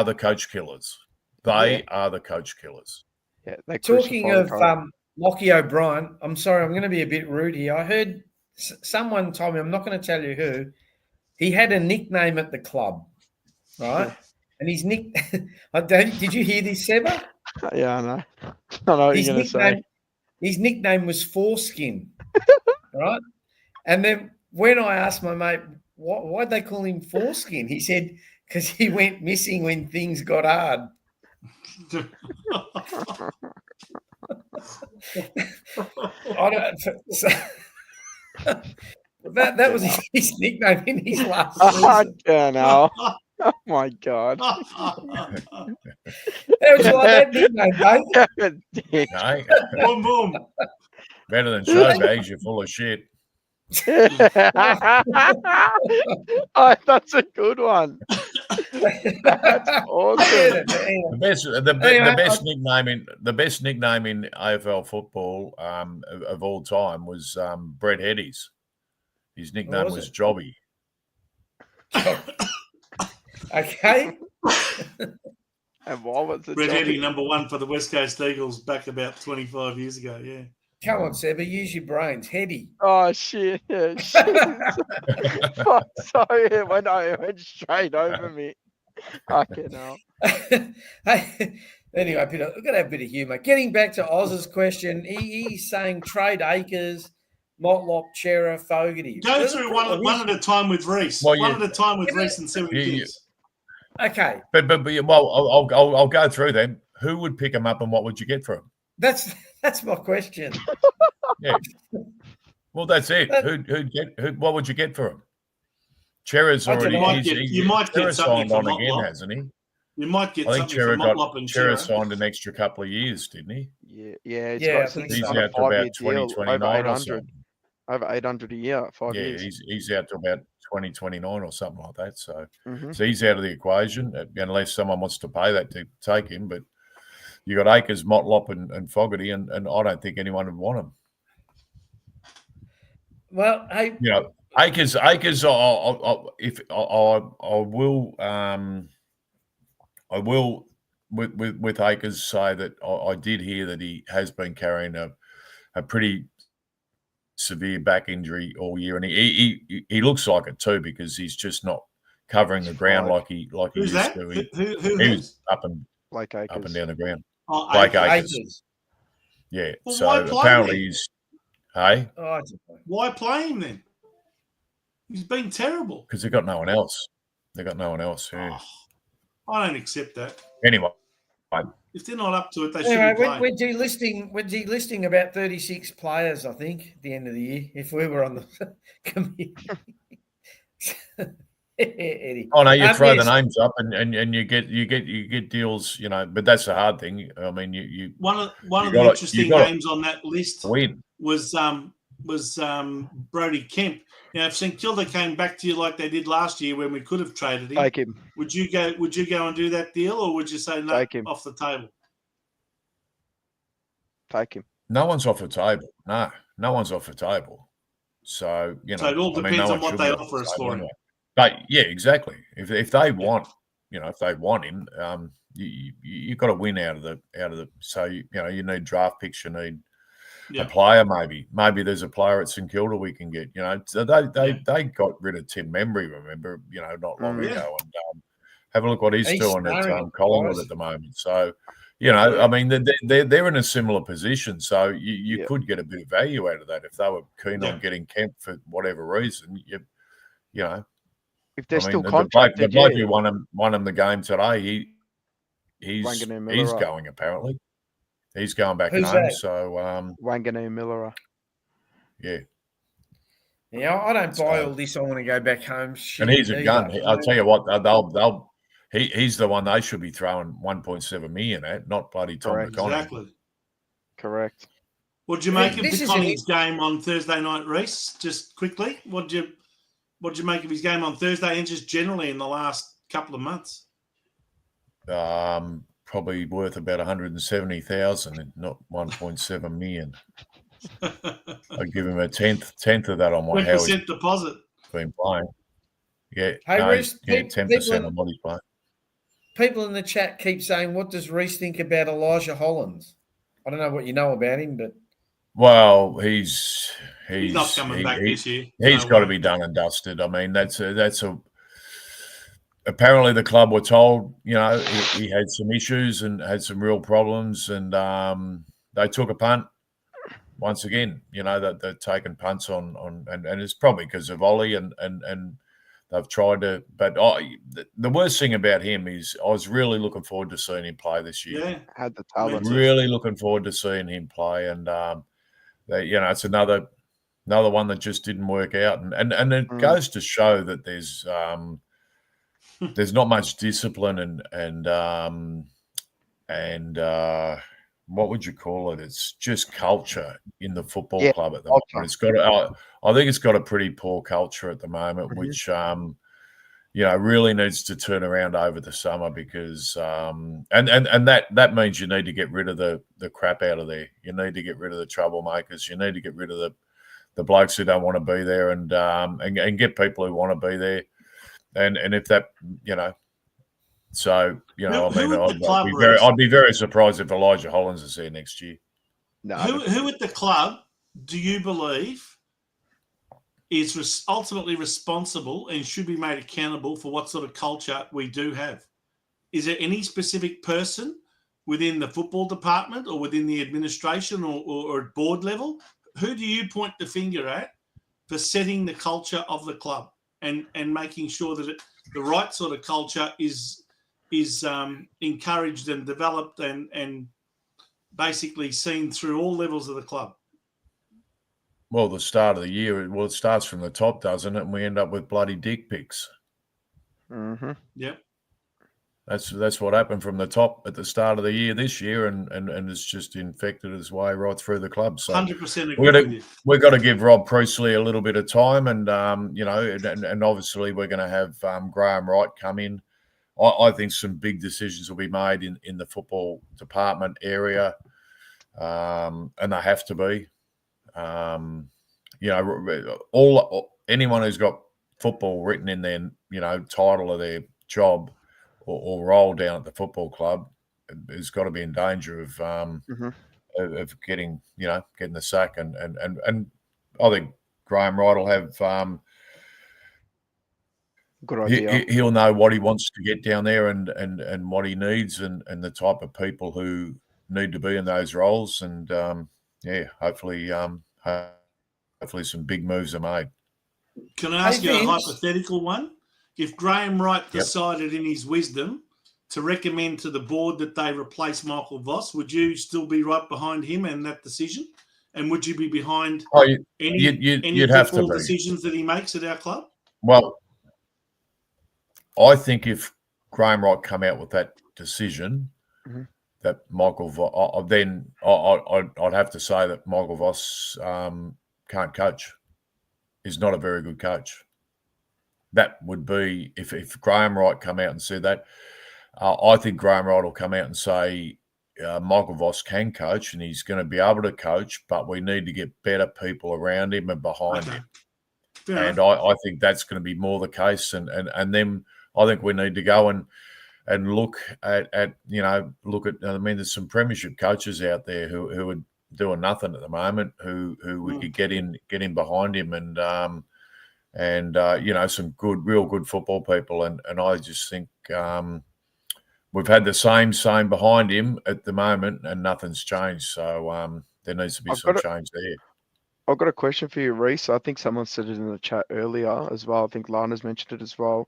the coach killers. They are the coach killers. Yeah. Talking of Lockie O'Brien, I'm sorry, I'm going to be a bit rude here. I heard someone told me, I'm not going to tell you who, he had a nickname at the club, right? And his did you hear this, Seba? Yeah, I know. I know what you're going to say. His nickname was Foreskin, right? And then when I asked my mate, why'd they call him Foreskin? He said, because he went missing when things got hard. That was his nickname in his last season. I know. Oh my God! How would you like that nickname, Dave? No. Boom, boom. Better than show bags. You're full of shit. Oh, that's a good one. That's awesome. The best nickname in AFL football of all time was Brett Heddes. His nickname was Jobby. Okay. And why was it Brett Heddy, number 1 for the West Coast Eagles back about 25 years ago, yeah. Come on, Seba, use your brains. Heddy. Oh, shit. Oh, sorry, it went straight over me. Okay, no. Hey, anyway, Peter, we've got to have a bit of humour. Getting back to Oz's question, he's saying trade Akers, Motlop, Chera, Fogarty. Go through one at a time with Reese. One at a time with Reese and see what he thinks. Okay. But I'll go through them. Who would pick them up and what would you get for them? That's my question. Yeah. Well, that's it. What would you get for him? Chera's already. You might get something signed on for again, Motlop. hasn't he? You might get I think something for Motlop and Chera Chera. signed an extra couple of years, didn't he? He's out a to about 5-year deal, 2029 over or 800, something. over 800 a year, 5 years. He's out to about 2029 or something like that. So, so he's out of the equation unless someone wants to pay that to take him. But you got Akers, Motlop, and Foggy, and I don't think anyone would want him. Well, hey, Akers. I will with Akers say that I did hear that he has been carrying a pretty severe back injury all year, and he looks like it too because he's just not covering the ground like he used to. He was up and down the ground. Oh, Blake Akers. Akers. Yeah. Well, so why play apparently him? he's. Hey. Why play him then? He's been terrible. Because they've got no one else. They've got no one else. Yeah. Oh, I don't accept that. Anyway. If they're not up to it, they shouldn't play. We're delisting about 36 players, I think, at the end of the year, if we were on the committee. Eddie. Oh no, you throw the names up and you get deals, but that's the hard thing. I mean, you one of the interesting names on that list was Brody Kemp. Now, if St Kilda came back to you like they did last year when we could have traded him, take him. Would you go and do that deal, or would you say no, off the table? Take him. No one's off the table. No one's off the table. So so it all depends on what they offer us for him. But yeah, exactly. If they want, if they want him, you've got to win out of the. So you need draft picks. You need a player. Maybe there's a player at St Kilda we can get. So they got rid of Tim Membry. Remember, not long ago, and have a look what he's doing at Collingwood at the moment. So. I mean, they're in a similar position, so you could get a bit of value out of that if they were keen on getting Kemp for whatever reason. If they're still contracted, the bloke who won him the game today, he's going apparently. He's going back home. That? So Wanganu Miller. Yeah. Yeah, I don't buy all this. I want to go back home. And he's a gun. I'll tell you what, he's the one they should be throwing 1.7 million at, not bloody Tom McConnell. Exactly. Correct. What did you make of the Collins game on Thursday night, Reece? Just quickly, what did you make of his game on Thursday and just generally in the last couple of months? Probably worth about 170,000 and not 1.7 million. I'd give him a tenth of that on what 10% deposit. Been playing. Yeah, hey, Reece, 10% on what he's playing. People in the chat keep saying, "What does Reece think about Elijah Hollands?" I don't know what you know about him, but he's not coming back this year. He's got to be done and dusted. I mean, that's a. Apparently, the club were told, he had some issues and had some real problems, and they took a punt. Once again, that they're taking punts on, and it's probably because of Ollie and they've tried to. But the worst thing about him is I was really looking forward to seeing him play this year. Yeah, had the talent. Really looking forward to seeing him play, and it's another one that just didn't work out, and it goes to show that there's not much discipline and what would you call it? It's just culture in the football club at the moment. It's got I think it's got a pretty poor culture at the moment, which really needs to turn around over the summer because and that means you need to get rid of the crap out of there. You need to get rid of the troublemakers. You need to get rid of the blokes who don't want to be there and get people who want to be there. And if that, so, I'd be very surprised if Elijah Hollands is there next year. No. Who at the club do you believe is ultimately responsible and should be made accountable for what sort of culture we do have? Is there any specific person within the football department or within the administration or at board level? Who do you point the finger at for setting the culture of the club and making sure that the right sort of culture is encouraged and developed and basically seen through all levels of the club. Well, the start of the year, it starts from the top, doesn't it? And we end up with bloody dick pics. Mm-hmm. Yep. That's what happened from the top at the start of the year this year, and it's just infected its way right through the club. So 100% agree with you. We've got to give Rob Priestley a little bit of time, and and obviously we're going to have Graham Wright come in. I think some big decisions will be made in the football department area, and they have to be. Anyone who's got football written in their title of their job or role down at the football club has got to be in danger of getting the sack, and I think Graham Wright will have good idea. He'll know what he wants to get down there and what he needs and the type of people who need to be in those roles, and hopefully some big moves are made. Can I ask you a hypothetical one? If Graham Wright decided in his wisdom to recommend to the board that they replace Michael Voss, would you still be right behind him and that decision? And would you be behind any football decisions that he makes at our club? Well, I think if Graham Wright come out with that decision, that Michael Voss, then I'd have to say that Michael Voss can't coach. He's not a very good coach. That would be if Graham Wright come out and said that. I think Graham Wright will come out and say Michael Voss can coach and he's going to be able to coach, but we need to get better people around him and behind him. And I think that's going to be more the case. And then I think we need to go and look at there's some premiership coaches out there who are doing nothing at the moment, who we could get in behind him and some real good football people. And I just think we've had the same behind him at the moment and nothing's changed. So there needs to be some change there. I've got a question for you, Reese. I think someone said it in the chat earlier as well. I think Lana's mentioned it as well.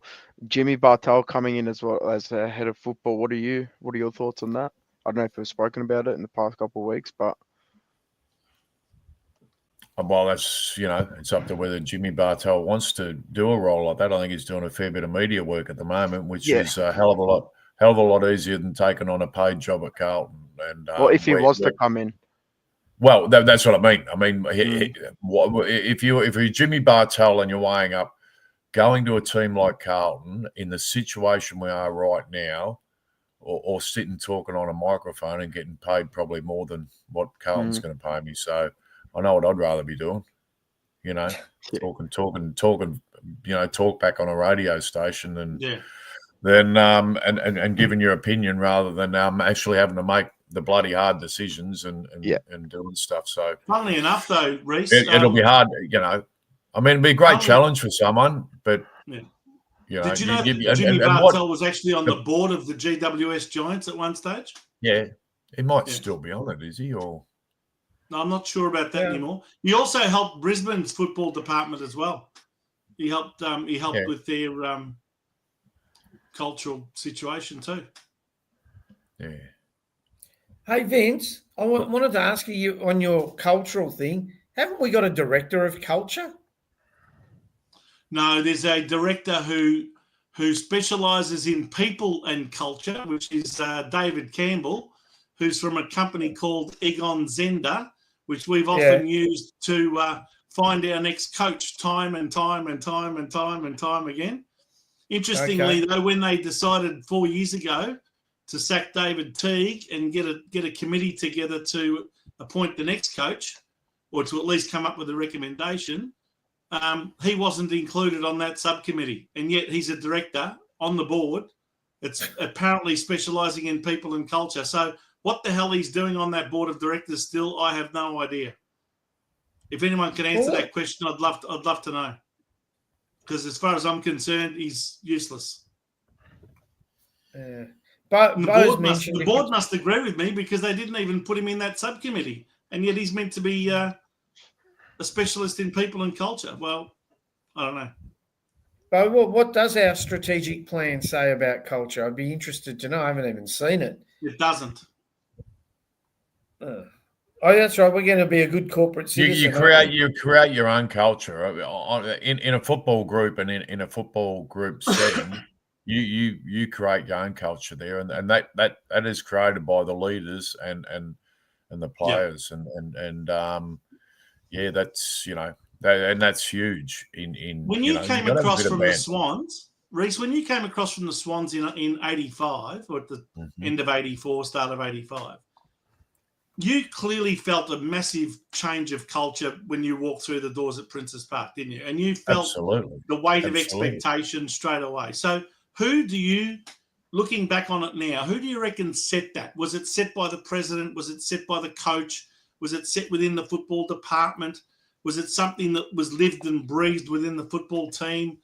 Jimmy Bartel coming in as well as a head of football. What are your thoughts on that? I don't know if we've spoken about it in the past couple of weeks, but well, that's it's up to whether Jimmy Bartel wants to do a role like that. I think he's doing a fair bit of media work at the moment, which is a hell of a lot easier than taking on a paid job at Carlton. And if he was to come in. Well, that's what I mean. I mean, if you're Jimmy Bartel and you're weighing up going to a team like Carlton in the situation we are right now, or sitting talking on a microphone and getting paid probably more than what Carlton's going to pay me. So I know what I'd rather be doing. Talking, talk back on a radio station and then giving your opinion rather than actually having to make the bloody hard decisions and doing stuff. So funnily enough, though, Reese, it'll be hard. I mean, it'd be a great challenge for someone, but did you know that Jimmy Bartel was actually on the board of the GWS Giants at one stage? Yeah, he might still be on it, is he? Or no, I'm not sure about that anymore. He also helped Brisbane's football department as well. He helped with their cultural situation too. Yeah. Hey, Vince, I wanted to ask you on your cultural thing, haven't we got a director of culture? No, there's a director who specialises in people and culture, which is David Campbell, who's from a company called Egon Zender, which we've often used to find our next coach time and time again. Interestingly, though, when they decided 4 years ago to sack David Teague and get a committee together to appoint the next coach, or to at least come up with a recommendation, he wasn't included on that subcommittee, and yet he's a director on the board. It's apparently specialising in people and culture. So what the hell he's doing on that board of directors still, I have no idea. If anyone can answer that question, I'd love to know. Because as far as I'm concerned, he's useless. But the board must agree with me because they didn't even put him in that subcommittee, and yet he's meant to be a specialist in people and culture. Well, I don't know. But what does our strategic plan say about culture? I'd be interested to know. I haven't even seen it. It doesn't. Oh, that's right. We're going to be a good corporate citizen. You create your own culture in a football group, and in a football group setting. You create your own culture there, and that is created by the leaders and the players, yeah, that's that's huge. In when you came across from the Swans, Reece, when you came across from the Swans in 85 or at the end of 84, start of 85. You clearly felt a massive change of culture when you walked through the doors at Princes Park, didn't you? And you felt the weight of expectation straight away. So who do you, looking back on it now, who do you reckon set that? Was it set by the president? Was it set by the coach? Was it set within the football department? Was it something that was lived and breathed within the football team?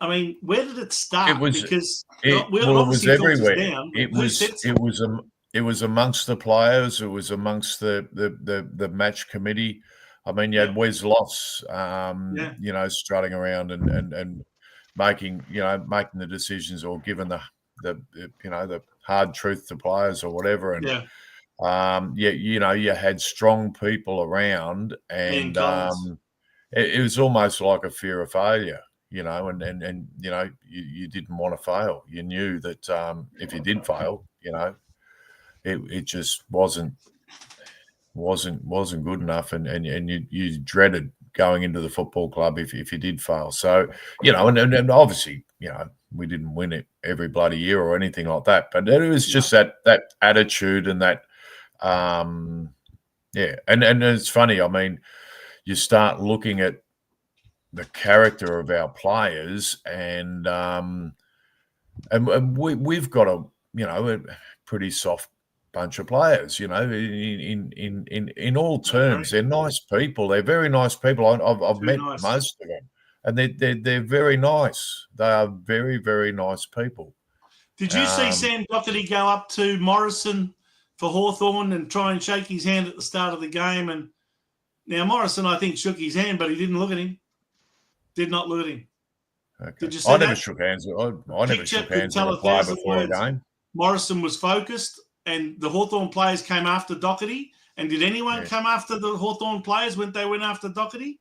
I mean, where did it start? It was everywhere. It was amongst the players. It was amongst the match committee. I mean, you had Wes Loss, strutting around and making the decisions or giving the hard truth to players or whatever. And you had strong people around, and it was almost like a fear of failure. And you didn't want to fail. You knew that if you did fail, it just wasn't good enough, and you dreaded going into the football club if you did fail. So and obviously we didn't win it every bloody year or anything like that, but it was just that attitude and that and it's funny. I mean, you start looking at the character of our players, and we've got a pretty soft bunch of players, in all terms. They're nice people. They're very nice people. I've met most of them, and they're very nice. They are very, very nice people. Did you see Sam Doherty go up to Morrison for Hawthorn and try and shake his hand at the start of the game? And now Morrison, I think, shook his hand, but he didn't look at him. Did not look at him. Okay. Did you see I that? never shook hands. I never shook hands with a player before a game. Morrison was focused, and the Hawthorn players came after Doherty. And did anyone come after the Hawthorn players when they went after Doherty?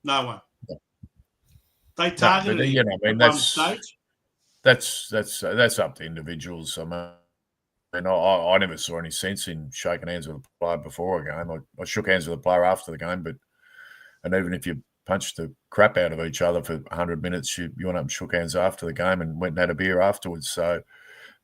No one. No. They targeted him at one stage. That's up to individuals. I mean, I never saw any sense in shaking hands with a player before a game. I shook hands with a player after the game, and even if you punched the crap out of each other for 100 minutes, you went up and shook hands after the game and went and had a beer afterwards. So a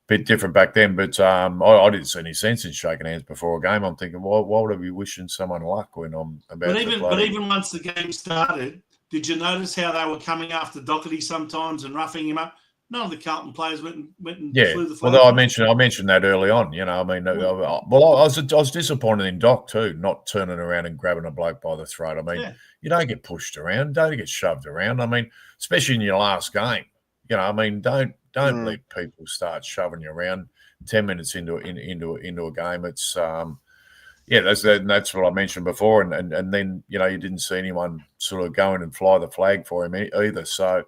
bit different back then, but I didn't see any sense in shaking hands before a game. I'm thinking, why would I be wishing someone luck when I'm about to play? But even once the game started, did you notice how they were coming after Doherty sometimes and roughing him up? None of the Carlton players went and flew the flag. Well, I mentioned that early on. I was disappointed in Doc too, not turning around and grabbing a bloke by the throat. I mean, you don't get pushed around, don't get shoved around. I mean, especially in your last game. Don't let people start shoving you around 10 minutes into a game. It's that's what I mentioned before, and then you didn't see anyone sort of go in and fly the flag for him either. So.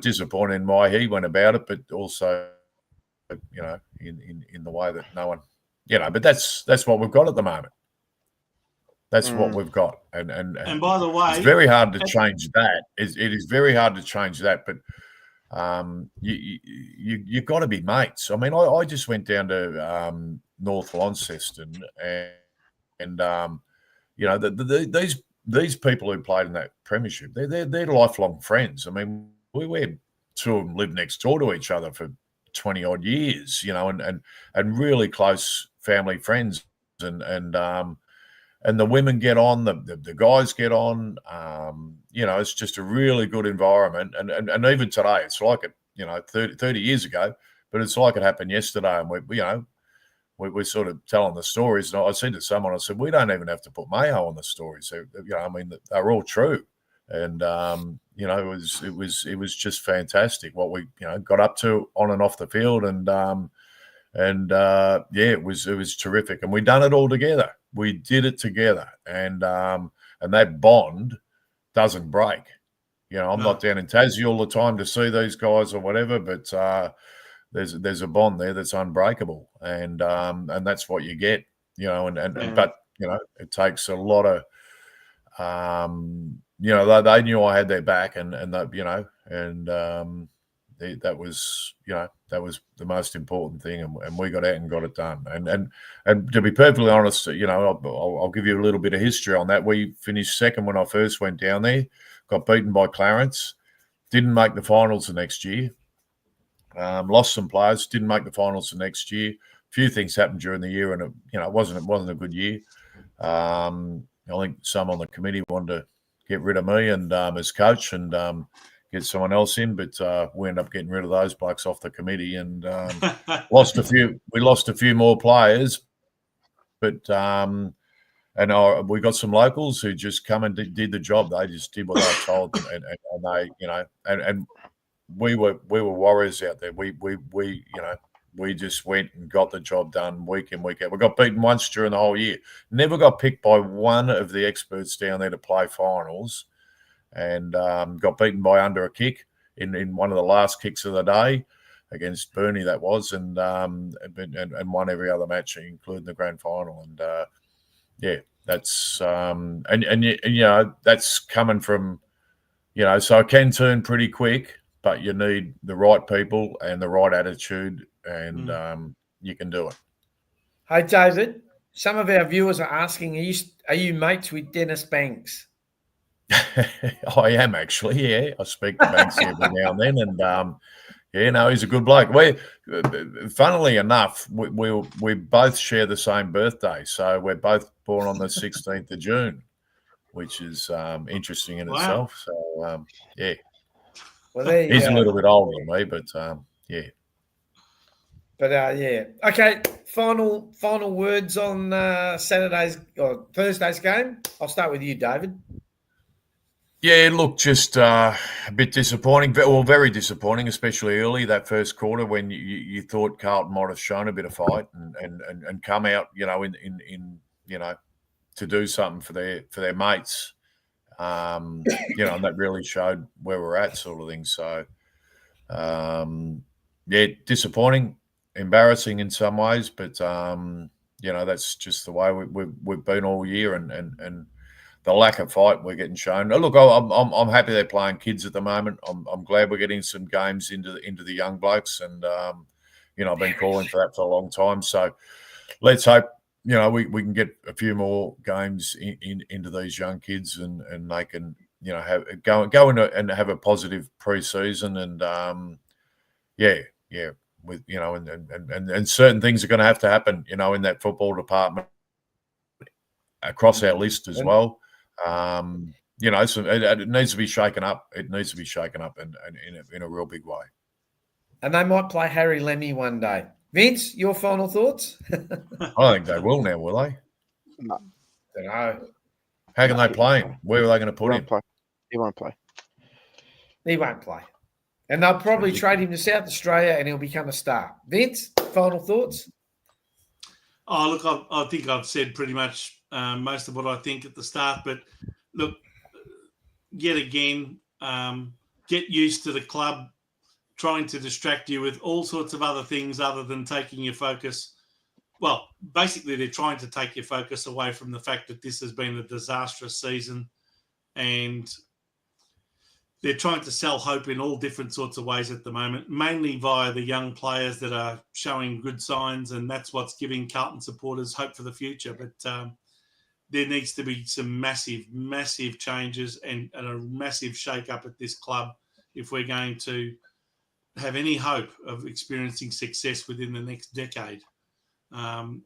Disappointed in why he went about it, but also, in the way that no one, but that's what we've got at the moment. That's what we've got, and by the way, it's very hard to change that. It is very hard to change that, but you've got to be mates. I mean, I just went down to North Launceston, and these people who played in that premiership, they're lifelong friends. I mean, we two of them lived next door to each other for 20 odd years, and really close family friends, and the women get on, the guys get on. It's just a really good environment, and even today, it's like it 30 years ago, but it's like it happened yesterday, and we're sort of telling the stories. And I said to someone, I said, we don't even have to put mayo on the stories. They're all true. And, it was just fantastic what we, got up to on and off the field. It was terrific. And we done it all together. We did it together. And that bond doesn't break. I'm not down in Tassie all the time to see these guys or whatever, but there's a bond there that's unbreakable, and that's what you get, but it takes a lot of, they knew I had their back, and that was the most important thing, and we got out and got it done. And to be perfectly honest, I'll give you a little bit of history on that. We finished second when I first went down there, got beaten by Clarence, didn't make the finals the next year, lost some players, didn't make the finals the next year. A few things happened during the year, and it wasn't a good year. I think some on the committee wanted to get rid of me and as coach and get someone else in, but we ended up getting rid of those blokes off the committee and lost a few. We lost a few more players, but we got some locals who just come and did the job. They just did what they were told, and they, and we were warriors out there. We just went and got the job done week in, week out. We got beaten once during the whole year. Never got picked by one of the experts down there to play finals, and got beaten by under a kick in one of the last kicks of the day against Burnie, that was, and won every other match, including the grand final. And that's that's coming from, so it can turn pretty quick, but you need the right people and the right attitude, and you can do it. Hey, David, some of our viewers are asking, are you mates with Dennis Banks? I am actually, yeah. I speak to Banks every now and then, and he's a good bloke. Funnily enough, we both share the same birthday, so we're both born on the 16th of June, which is interesting in itself. So yeah. Well, there you he's go. A little bit older than me, but yeah. But yeah. Okay. Final words on Saturday's or Thursday's game. I'll start with you, David. Yeah, look, just a bit disappointing. Well, very disappointing, especially early that first quarter when you thought Carlton might have shown a bit of fight and come out, in to do something for their mates. And that really showed where we're at, sort of thing. So, disappointing, embarrassing in some ways, but that's just the way we've been all year, and the lack of fight we're getting shown. Look, I'm happy they're playing kids at the moment. I'm glad we're getting some games into the young blokes, and I've been calling for that for a long time. So let's hope we can get a few more games into these young kids, and they can go in and have a positive pre-season, and with and certain things are going to have to happen in that football department across our list as well. So it needs to be shaken up. It needs to be shaken up in a real big way. And they might play Harry Lemmy one day. Vince, your final thoughts? I think they will now, will they? No. Don't know. How can they play him? Where are they going to put him? He won't play. He won't play. And they'll probably trade him to South Australia and he'll become a star. Vince, final thoughts? Oh, look, I think I've said pretty much most of what I think at the start. But look, yet again, get used to the club trying to distract you with all sorts of other things other than taking your focus. Well, basically, they're trying to take your focus away from the fact that this has been a disastrous season, and they're trying to sell hope in all different sorts of ways at the moment, mainly via the young players that are showing good signs, and that's what's giving Carlton supporters hope for the future. But there needs to be some massive, massive changes and a massive shake-up at this club if we're going to have any hope of experiencing success within the next decade. And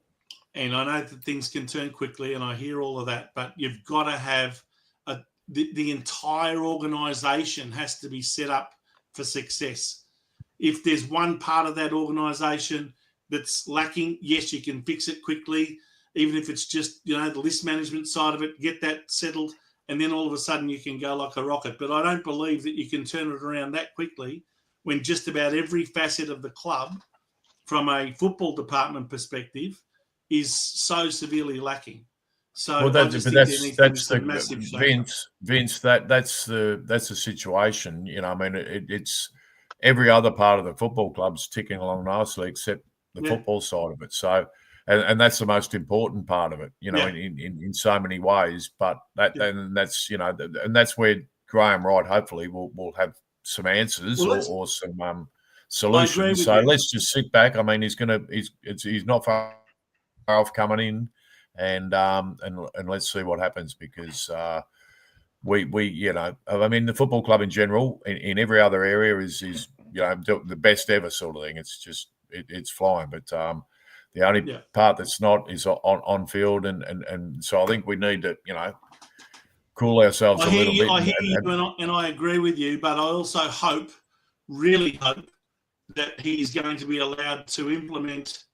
I know that things can turn quickly, and I hear all of that, but you've got to have the entire organisation has to be set up for success. If there's one part of that organisation that's lacking, yes, you can fix it quickly, even if it's just, the list management side of it, get that settled, and then all of a sudden you can go like a rocket. But I don't believe that you can turn it around that quickly when just about every facet of the club, from a football department perspective, is so severely lacking. So that's the Vince. That's the situation. I mean, it's every other part of the football club's ticking along nicely except the football side of it. So, and that's the most important part of it, in so many ways. But that's and that's where Graham Wright hopefully will have some answers or some solutions. So let's just sit back. I mean, he's not far off coming in, and let's see what happens because we I mean, the football club in general in every other area is the best ever sort of thing. It's just it's flying, but the only part that's not is on field, and so I think we need to cool ourselves a little bit. I hear you, and I agree with you, but I also really hope that he is going to be allowed to implement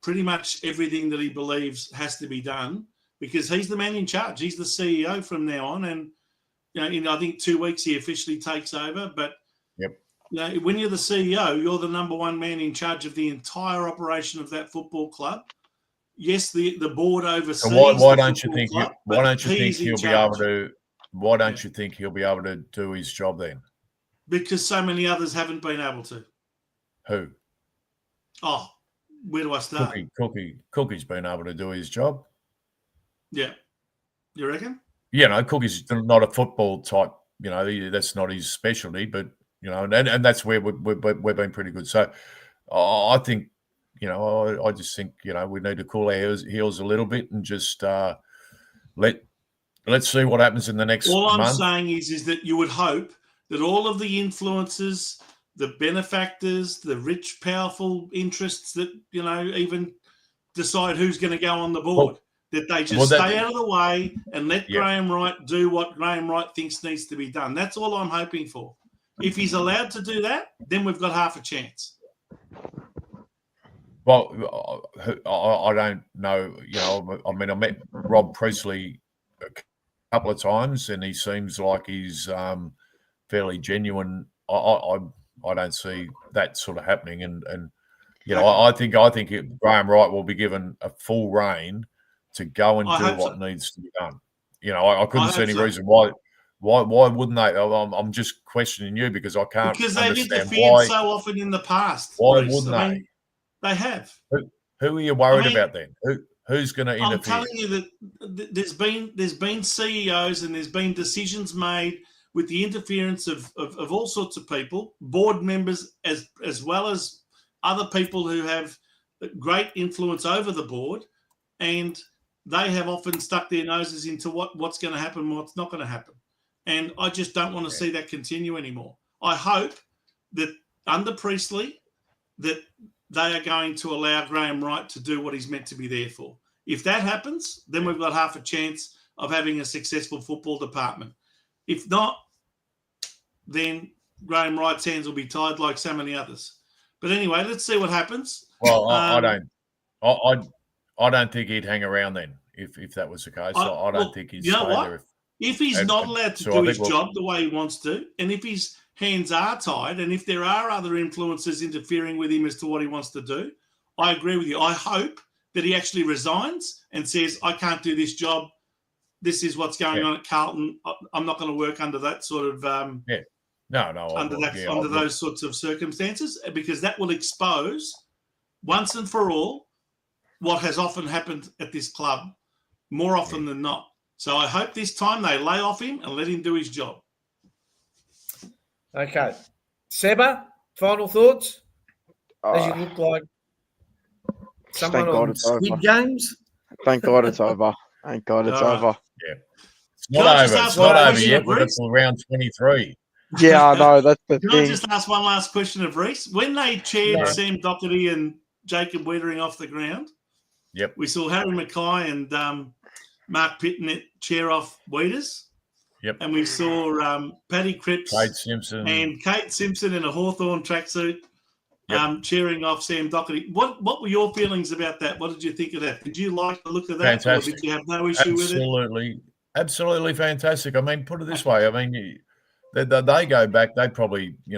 pretty much everything that he believes has to be done, because he's the man in charge. He's the CEO from now on, and in I think 2 weeks he officially takes over. But when you're the CEO, you're the number one man in charge of the entire operation of that football club. Yes, the board oversees. So why don't you think he'll be able to? Why don't you think he'll be able to do his job then? Because so many others haven't been able to. Who? Oh, where do I start? Cookie's been able to do his job. Yeah, you reckon? Cookie's not a football type. That's not his specialty, but and that's where we've been pretty good. So I think. I just think, we need to cool our heels a little bit and just let's see what happens in the next month. All I'm saying is that you would hope that all of the influences, the benefactors, the rich, powerful interests that, even decide who's going to go on the board, that they just stay out of the way and let Graham Wright do what Graham Wright thinks needs to be done. That's all I'm hoping for. If he's allowed to do that, then we've got half a chance. Well, I don't know. I mean, I met Rob Priestley a couple of times, and he seems like he's fairly genuine. I don't see that sort of happening, and I think Graham Wright will be given a full rein to go and do what needs to be done. I couldn't see any reason why wouldn't they? I'm just questioning you because I can't understand they've interfered so often in the past. Why wouldn't they? They have. Who are you worried about then? Who's going to interfere? I'm telling you that there's been CEOs and there's been decisions made with the interference of all sorts of people, board members as well as other people who have great influence over the board, and they have often stuck their noses into what's going to happen and what's not going to happen. And I just don't want to see that continue anymore. I hope that under Priestley that they are going to allow Graham Wright to do what he's meant to be there for. If that happens, then we've got half a chance of having a successful football department. If not, then Graham Wright's hands will be tied like so many others. But anyway, let's see what happens. Well, I don't think he'd hang around then if that was the case. I don't think he'd stay there. If he's not allowed to do his job the way he wants to, and if his hands are tied, and if there are other influences interfering with him as to what he wants to do, I agree with you. I hope that he actually resigns and says, I can't do this job. This is what's going on at Carlton. I'm not going to work under that sort of under those sorts of circumstances, because that will expose once and for all what has often happened at this club more often than not. So I hope this time they lay off him and let him do his job. Okay. Seba, final thoughts? As you look like someone on Squid Games? Thank God it's over. Thank God it's over. Yeah. It's not over. It's not over yet. We're until round 23. Yeah, I know. That's the thing. Can I just ask one last question of Reese? When they cheered Sam Doherty and Jacob Wiedering off the ground, we saw Harry Mackay and Mark Pitnet cheer off Wieders. Yep. And we saw Paddy Cripps and Kate Simpson in a Hawthorn tracksuit cheering off Sam Doherty. What were your feelings about that? What did you think of that? Did you like the look of that? Fantastic. Or did you have no issue with it? Absolutely fantastic. I mean, put it this way. I mean, they go back. They probably, they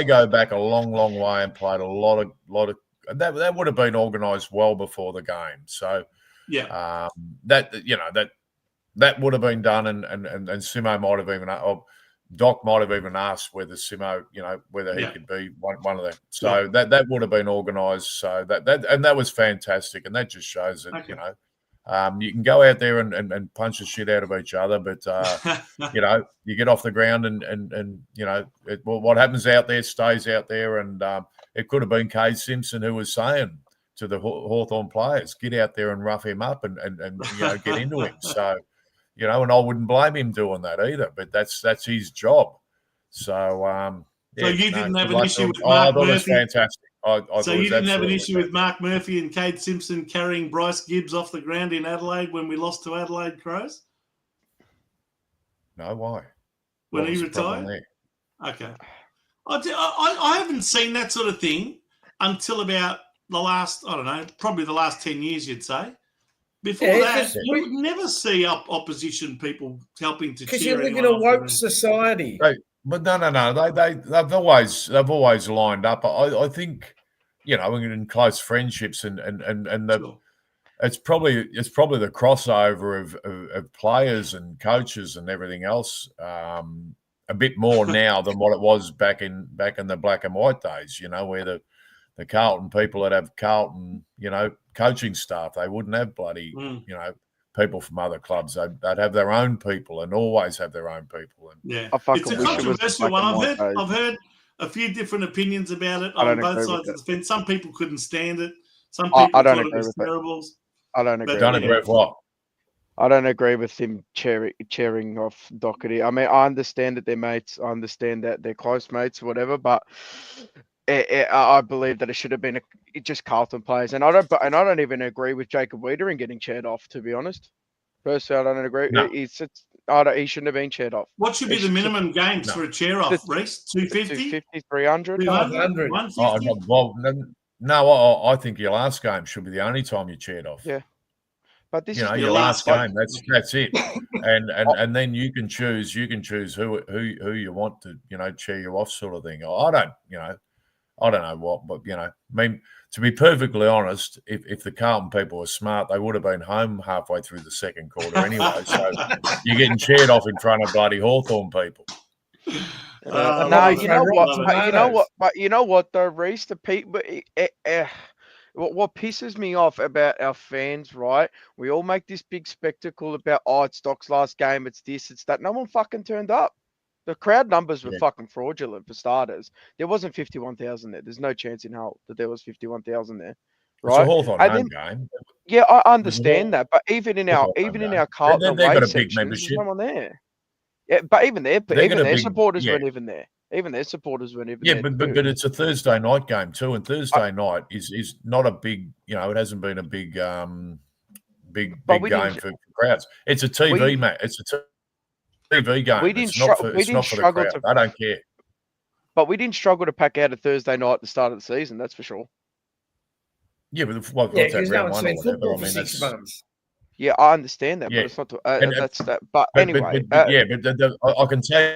go back a long, long way and played a lot of. That would have been organised well before the game. So that would have been done, and Simo might have even. Doc might have even asked whether Simo, whether he could be one of them. So that would have been organised. So that was fantastic, and that just shows that you can go out there and punch the shit out of each other, but you get off the ground and what happens out there stays out there. And it could have been Cade Simpson who was saying to the Hawthorn players, get out there and rough him up and get into him. So, and I wouldn't blame him doing that either, but that's his job. So, so you didn't have an issue with Mark Murphy? It was fantastic. So you didn't have an issue with Mark Murphy and Cade Simpson carrying Bryce Gibbs off the ground in Adelaide when we lost to Adelaide Crows? No, why? When he retired? Okay. I haven't seen that sort of thing until about the last, probably the last 10 years, you'd say. Before that, you would never see opposition people helping to cheer. Because you live in a woke society. Right. But no. They've always lined up. I think, in close friendships and it's probably the crossover of players and coaches and everything else a bit more now than what it was back in the black and white days. Where the Carlton people that have Carlton, coaching staff, they wouldn't have bloody people from other clubs. They'd have their own people and always have their own people. And it's a controversial one. I've heard a few different opinions about it on both sides of the fence. Some people couldn't stand it. Some people thought it was terrible. I don't agree. Don't agree with what? I don't agree with him cheering off Doherty. I mean, I understand that they're mates. I understand that they're close mates, whatever. But I believe that it should have been just Carlton players, and I don't even agree with Jacob Wiedering getting cheered off. To be honest, personally, I don't agree. No. He shouldn't have been cheered off. What should be the minimum games for a cheer off, Reece? 250? 300? 200? 150? No, I think your last game should be the only time you cheered off. Yeah. But this is your last game. That's it. And then you can choose who you want to, cheer you off, sort of thing. I don't know what, but I mean, to be perfectly honest, if the Carlton people were smart, they would have been home halfway through the second quarter anyway. So you're getting cheered off in front of bloody Hawthorn people. You know what though, Reece, the people. What pisses me off about our fans, right? We all make this big spectacle about, it's Doc's last game, it's this, it's that. No one fucking turned up. The crowd numbers were fucking fraudulent for starters. There wasn't 51,000 there. There's no chance in hell that there was 51,000 there. Right? It's a Hawthorn home game. Yeah, I understand that, but even in our Carlton they've got a section, big membership. there's someone there. Yeah, but even their supporters weren't even there. Even their supporters weren't even there. Yeah, but it's a Thursday night game too, and Thursday night is not a big. It hasn't been a big big game for crowds. It's a TV match. It's a TV game. It's not for the crowd. I don't care. But we didn't struggle to pack out a Thursday night at the start of the season. That's for sure. Yeah, but what's that round one or whatever? I mean, 6 months. Yeah, I understand that, but it's not. That's that. But anyway, I can tell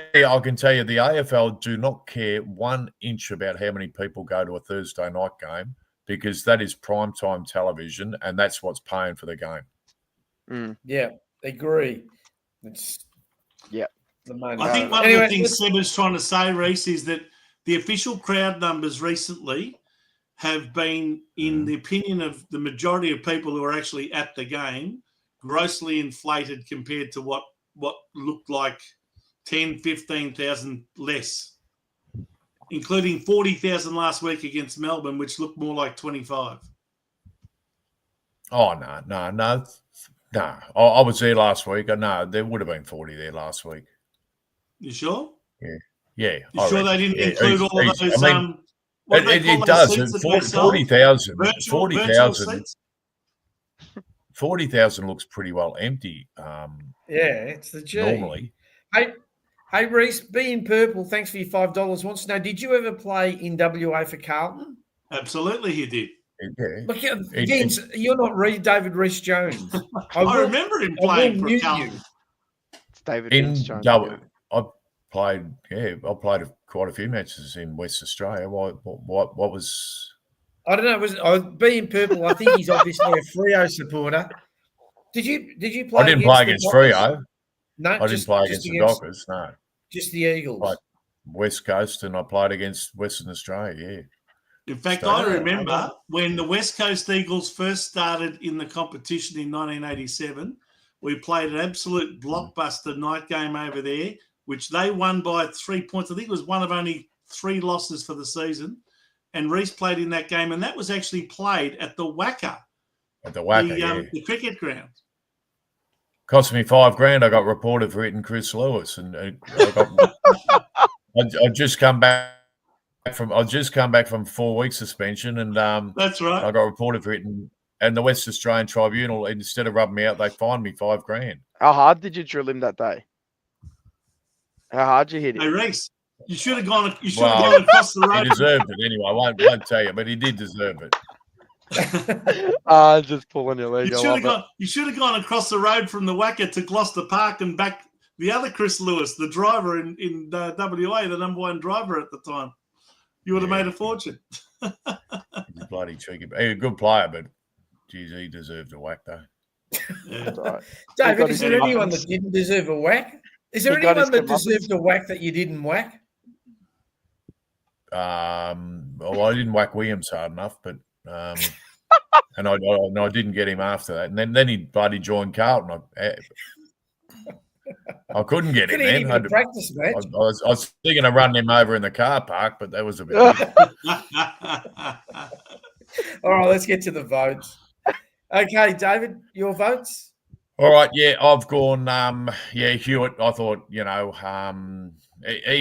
you, the AFL do not care 1 inch about how many people go to a Thursday night game, because that is primetime television, and that's what's paying for the game. Yeah, agree. The money. I think one of the things Seb is trying to say, Reece, is that the official crowd numbers recently have been, in the opinion of the majority of people who are actually at the game, grossly inflated compared to what looked like 10, 15,000 less, including 40,000 last week against Melbourne, which looked more like 25. Oh, no. I was there last week. No, there would have been 40 there last week. You sure? Yeah. You sure they didn't include all of those? It does. 40,000 looks pretty well empty. It's the G. Normally. Hey, Reece, being purple, thanks for your $5. Wants to know, did you ever play in WA for Carlton? Absolutely, he did. Yeah. Look, Vince, you're not David Reece Jones. I remember him playing for Carlton. It's David Reece Jones. I played quite a few matches in West Australia. What was? I don't know. Being purple, I think he's obviously a Freo supporter. Did you play? I didn't play against Freo. No, I didn't play against the Dockers. No. Just the Eagles. Right. West Coast, and I played against Western Australia. Yeah. In fact, I remember when the West Coast Eagles first started in the competition in 1987, we played an absolute blockbuster night game over there, which they won by 3 points. I think it was one of only 3 losses for the season. And Reece played in that game, and that was actually played at the Wacker. At the Wacker, the cricket ground. Cost me $5,000. I got reported for hitting Chris Lewis, and I just come back from 4 weeks suspension, and that's right. I got reported for hitting. And the West Australian Tribunal, instead of rubbing me out, they fined me $5,000. How hard did you drill him that day? How hard did you hit him? Hey, Reece, you should have gone. You should have gone across the road. He deserved it anyway. I won't tell you, but he did deserve it. Just pulling your leg. You should have gone across the road from the Wacker to Gloucester Park and back the other Chris Lewis, the driver in WA, the number 1 driver at the time. You would have made a fortune. He's bloody cheeky. He's a good player, but geez, he deserved a whack though. Yeah. Right. David, is there anyone that didn't deserve a whack? Is there anyone that deserved a whack that you didn't whack? Well, I didn't whack Williams hard enough, but and I didn't get him after that. And then he bloody joined Carlton. I couldn't get him then. I was thinking of running him over in the car park, but that was a bit. All right, let's get to the votes. Okay, David, your votes? All right, yeah, I've gone. Hewitt. I thought, he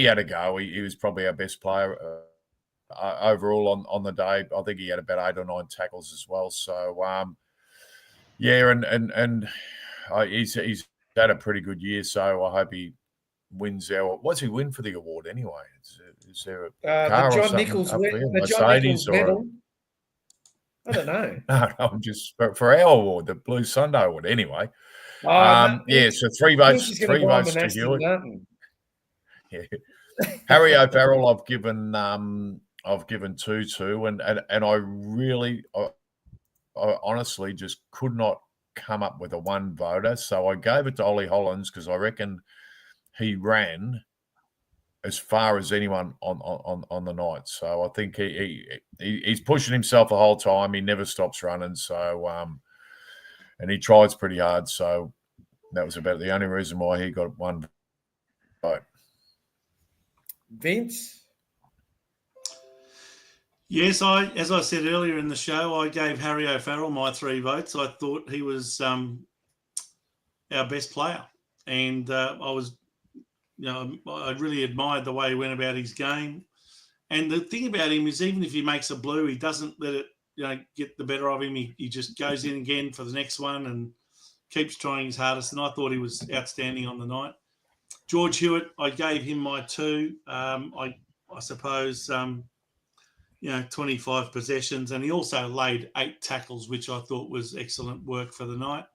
had a go. He was probably our best player overall on the day. I think he had about 8 or 9 tackles as well. So, he's had a pretty good year. So I hope he wins what's he win for the award anyway? Is there a car the or John something Nichols up there? Mercedes medal? I don't know. No, I'm just for our award, the Blue Sunday award. Anyway, so 3 votes. 3 votes to Hewitt. Yeah. Harry O'Farrell, I've given 2 to, and I honestly just could not come up with a 1 voter, so I gave it to Ollie Hollands because I reckon he ran as far as anyone on the night. So I think he's pushing himself the whole time. He never stops running. So and he tries pretty hard. So that was about the only reason why he got 1 vote. Vince? Yes, as I said earlier in the show, I gave Harry O'Farrell my 3 votes. I thought he was our best player, and I really admired the way he went about his game. And the thing about him is, even if he makes a blue, he doesn't let it get the better of him. He just goes in again for the next one and keeps trying his hardest. And I thought he was outstanding on the night. George Hewitt, I gave him my 2. I suppose. 25 possessions, and he also laid 8 tackles, which I thought was excellent work for the night.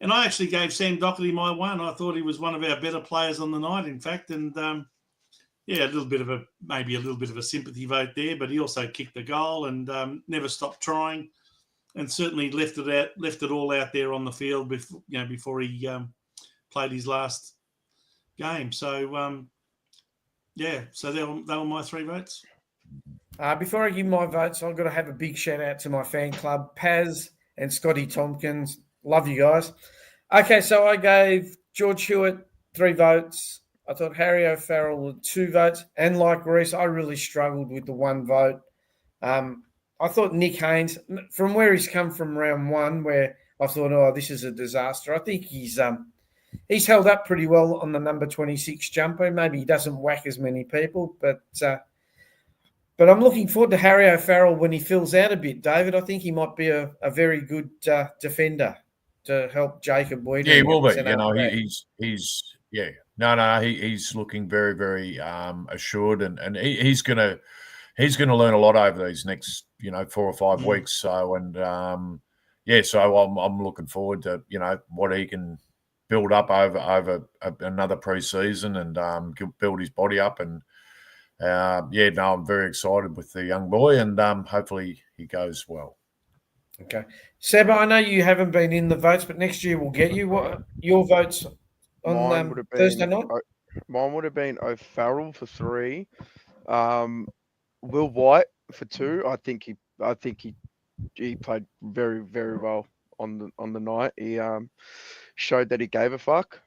And I actually gave Sam Doherty my 1. I thought he was one of our better players on the night, in fact. And a little bit of a sympathy vote there, but he also kicked the goal and never stopped trying, and certainly left it all out there on the field before he played his last game. So so they were my 3 votes. Before I give my votes, I've got to have a big shout out to my fan club, Paz and Scotty Tompkins. Love you guys. Okay, so I gave George Hewitt 3 votes. I thought Harry O'Farrell with 2 votes. And like Reece, I really struggled with the 1 vote. I thought Nick Haynes, from where he's come from round 1, where I thought, this is a disaster. I think he's held up pretty well on the number 26 jumper. Maybe he doesn't whack as many people, but I'm looking forward to Harry O'Farrell when he fills out a bit, David. I think he might be a very good defender to help Jacob Weedon. Yeah, he will be. He's looking very, very assured, and he's gonna learn a lot over these next 4 or 5 weeks. So so I'm looking forward to what he can build up over another pre-season and build his body up and. I'm very excited with the young boy, and hopefully he goes well. Okay. Seb, I know you haven't been in the votes, but next year we'll get you. What your votes on Thursday night? Mine would have been O'Farrell for 3. Will White for 2. I think he played very, very well on the night. He showed that he gave a fuck.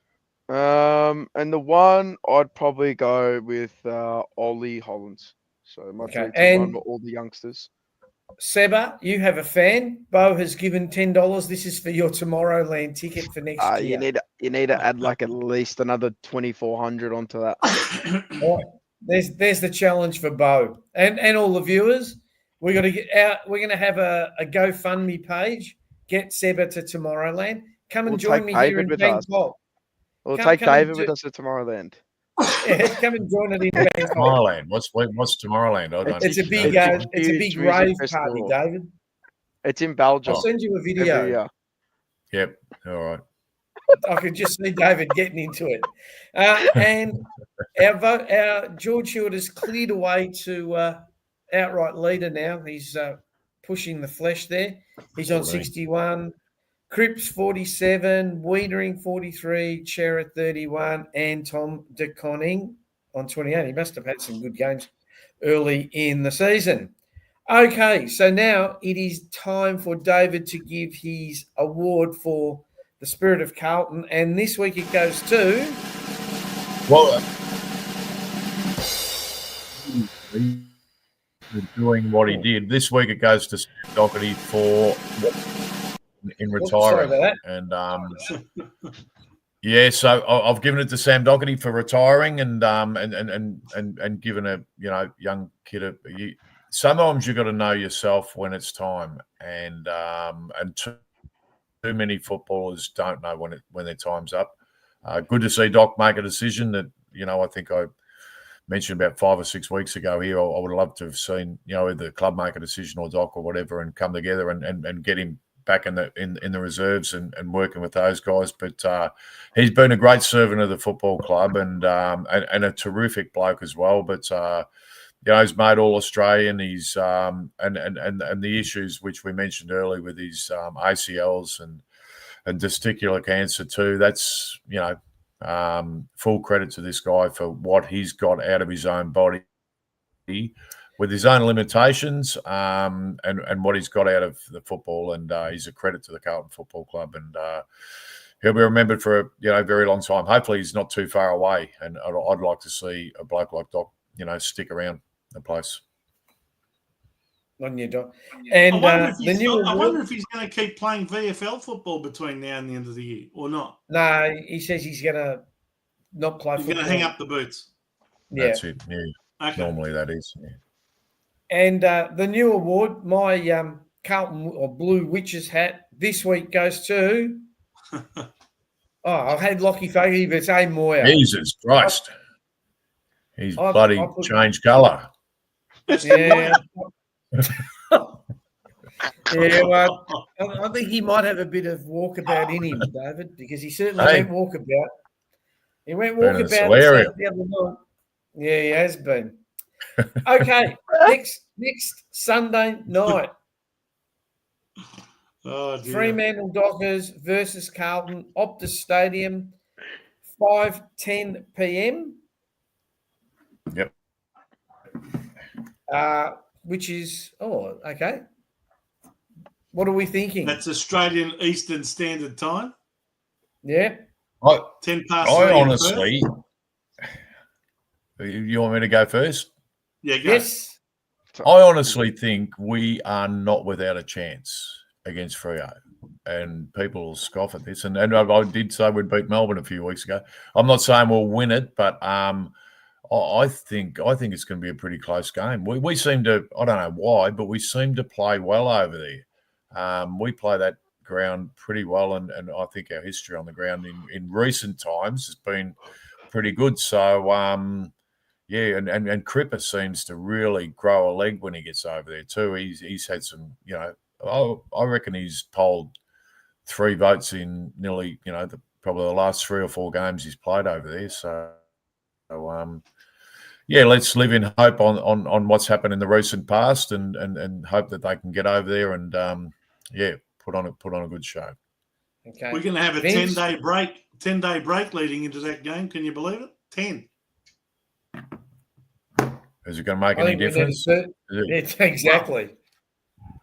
And the 1 I'd probably go with Ollie Hollands. So my 3 to 1 were all the youngsters. Seba, you have a fan. Bo has given $10. This is for your Tomorrowland ticket for next year. You need to add like at least another 2,400 onto that. Right. There's the challenge for Bo and all the viewers. We're going to get out. We're going to have a GoFundMe page. Get Seba to Tomorrowland. Come and join me here in Bangkok. We'll take David with us to Tomorrowland. Yeah, come and join it in Bangkok. Tomorrowland. What's Tomorrowland? I don't It's a big rave party, David. It's in Belgium. I'll send you a video. Yep. All right. I could just see David getting into it. And our George Hewitt has cleared away to outright leader now. He's pushing the flesh there. He's on 61. Cripps 47, Wiedering 43, Chera 31, and Tom de Conning on 28. He must have had some good games early in the season. Okay, so now it is time for David to give his award for the Spirit of Carlton, and this week it goes to... Well, doing what he did. This week it goes to Doherty for... in retiring, and so I've given it to Sam Doherty for retiring, and given a young kid sometimes you got to know yourself when it's time, and too many footballers don't know when their time's up. Good to see Doc make a decision that I think I mentioned about 5 or 6 weeks ago here. I would love to have seen either the club make a decision or Doc or whatever, and come together and get him back in the reserves and working with those guys. But he's been a great servant of the football club and a terrific bloke as well. But he's made All Australian. He's and the issues which we mentioned earlier with his ACLs and testicular cancer too. That's full credit to this guy for what he's got out of his own body, with his own limitations, and what he's got out of the football, and he's a credit to the Carlton Football Club, and he'll be remembered for a very long time. Hopefully, he's not too far away, and I'd like to see a bloke like Doc, stick around the place. On you, Doc. And I wonder if he's going to keep playing VFL football between now and the end of the year, or not. No, he says he's going to not play. He's going to hang up the boots. Yeah. That's it. Yeah. Okay. Normally that is. Yeah. And the new award, my Carlton or Blue Witches hat this week goes to... I had Lockie Foggy, but it's A. Moyer. Jesus Christ. He's bloody changed colour. Yeah. Well, I think he might have a bit of walkabout in him, David, because he certainly went walkabout. He went walkabout the other night. Yeah, he has been. Okay, next Sunday night. Fremantle Dockers versus Carlton, Optus Stadium, 5:10 p.m. Yep. Which is okay. What are we thinking? That's Australian Eastern Standard Time. Yeah. 10 past. I honestly, you want me to go first? Yeah, go. Yes. I honestly think we are not without a chance against Freo, and people will scoff at this. And I did say we'd beat Melbourne a few weeks ago. I'm not saying we'll win it, but I think it's going to be a pretty close game. We seem to, I don't know why, but we seem to play well over there. We play that ground pretty well, and I think our history on the ground in recent times has been pretty good. So, and Cripper seems to really grow a leg when he gets over there too. He's had some, I reckon he's polled 3 votes in nearly, probably the last 3 or 4 games he's played over there. So let's live in hope on what's happened in the recent past, and hope that they can get over there and put on a good show. Okay. We're going to have a 10-day break leading into that game. Can you believe it? 10. Is it going to make any difference? Exactly.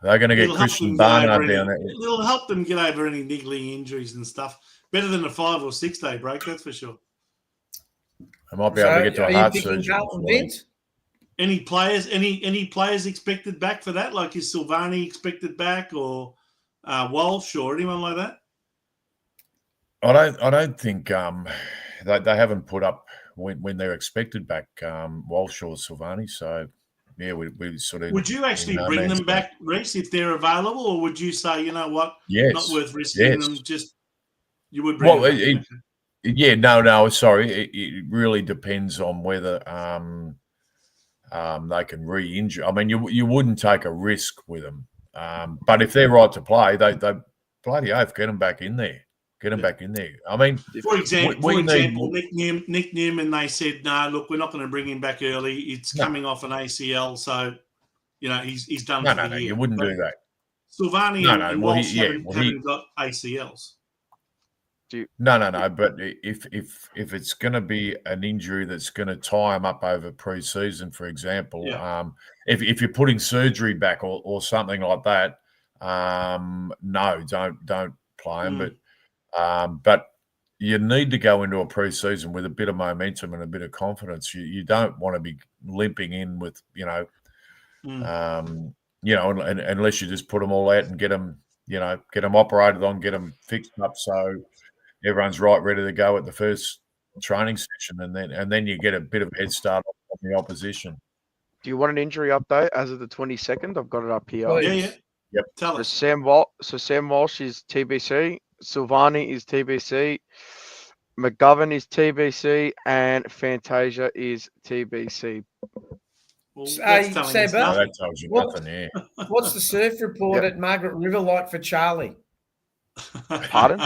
They're going to get Christian Barnard down there. It'll help them get over any niggling injuries and stuff. Better than a 5 or 6 day break, that's for sure. I might be able to get to a heart surgery. Carlton, Vince? Any players expected back for that? Like is Silvani expected back, or Walsh, or anyone like that? I don't think they haven't put up when they're expected back, Walsh or Silvani. So yeah, we sort of. Would you actually bring them back, Reece, if they're available, or would you say, you know what, yes, not worth risking them? Just you would bring them back? Yeah, no, sorry. It really depends on whether they can re-injure. I mean, you wouldn't take a risk with them. But if they're right to play, they bloody oath, get them back in there. Get them back in there. I mean, for example, Nick Newman, they said, no, look, we're not going to bring him back early. It's coming off an ACL, so you know he's done. No, you wouldn't do that. Silvani and Walsh haven't got ACLs. No. But if it's going to be an injury that's going to tie him up over pre-season, for example, if you're putting surgery back or something like that, no, don't play him. But you need to go into a pre-season with a bit of momentum and a bit of confidence. You don't want to be limping in with unless you just put them all out and get them operated on, get them fixed up so everyone's ready to go at the first training session, and then you get a bit of a head start on the opposition. Do you want an injury update as of the 22nd? I've got it up here. Oh, yeah. Yep. Tell us. Sam Walsh is TBC. Silvani is TBC. McGovern is TBC, and Fantasia is TBC. Well, that tells you nothing. Yeah. What's the surf report at Margaret River like for Charlie? Pardon?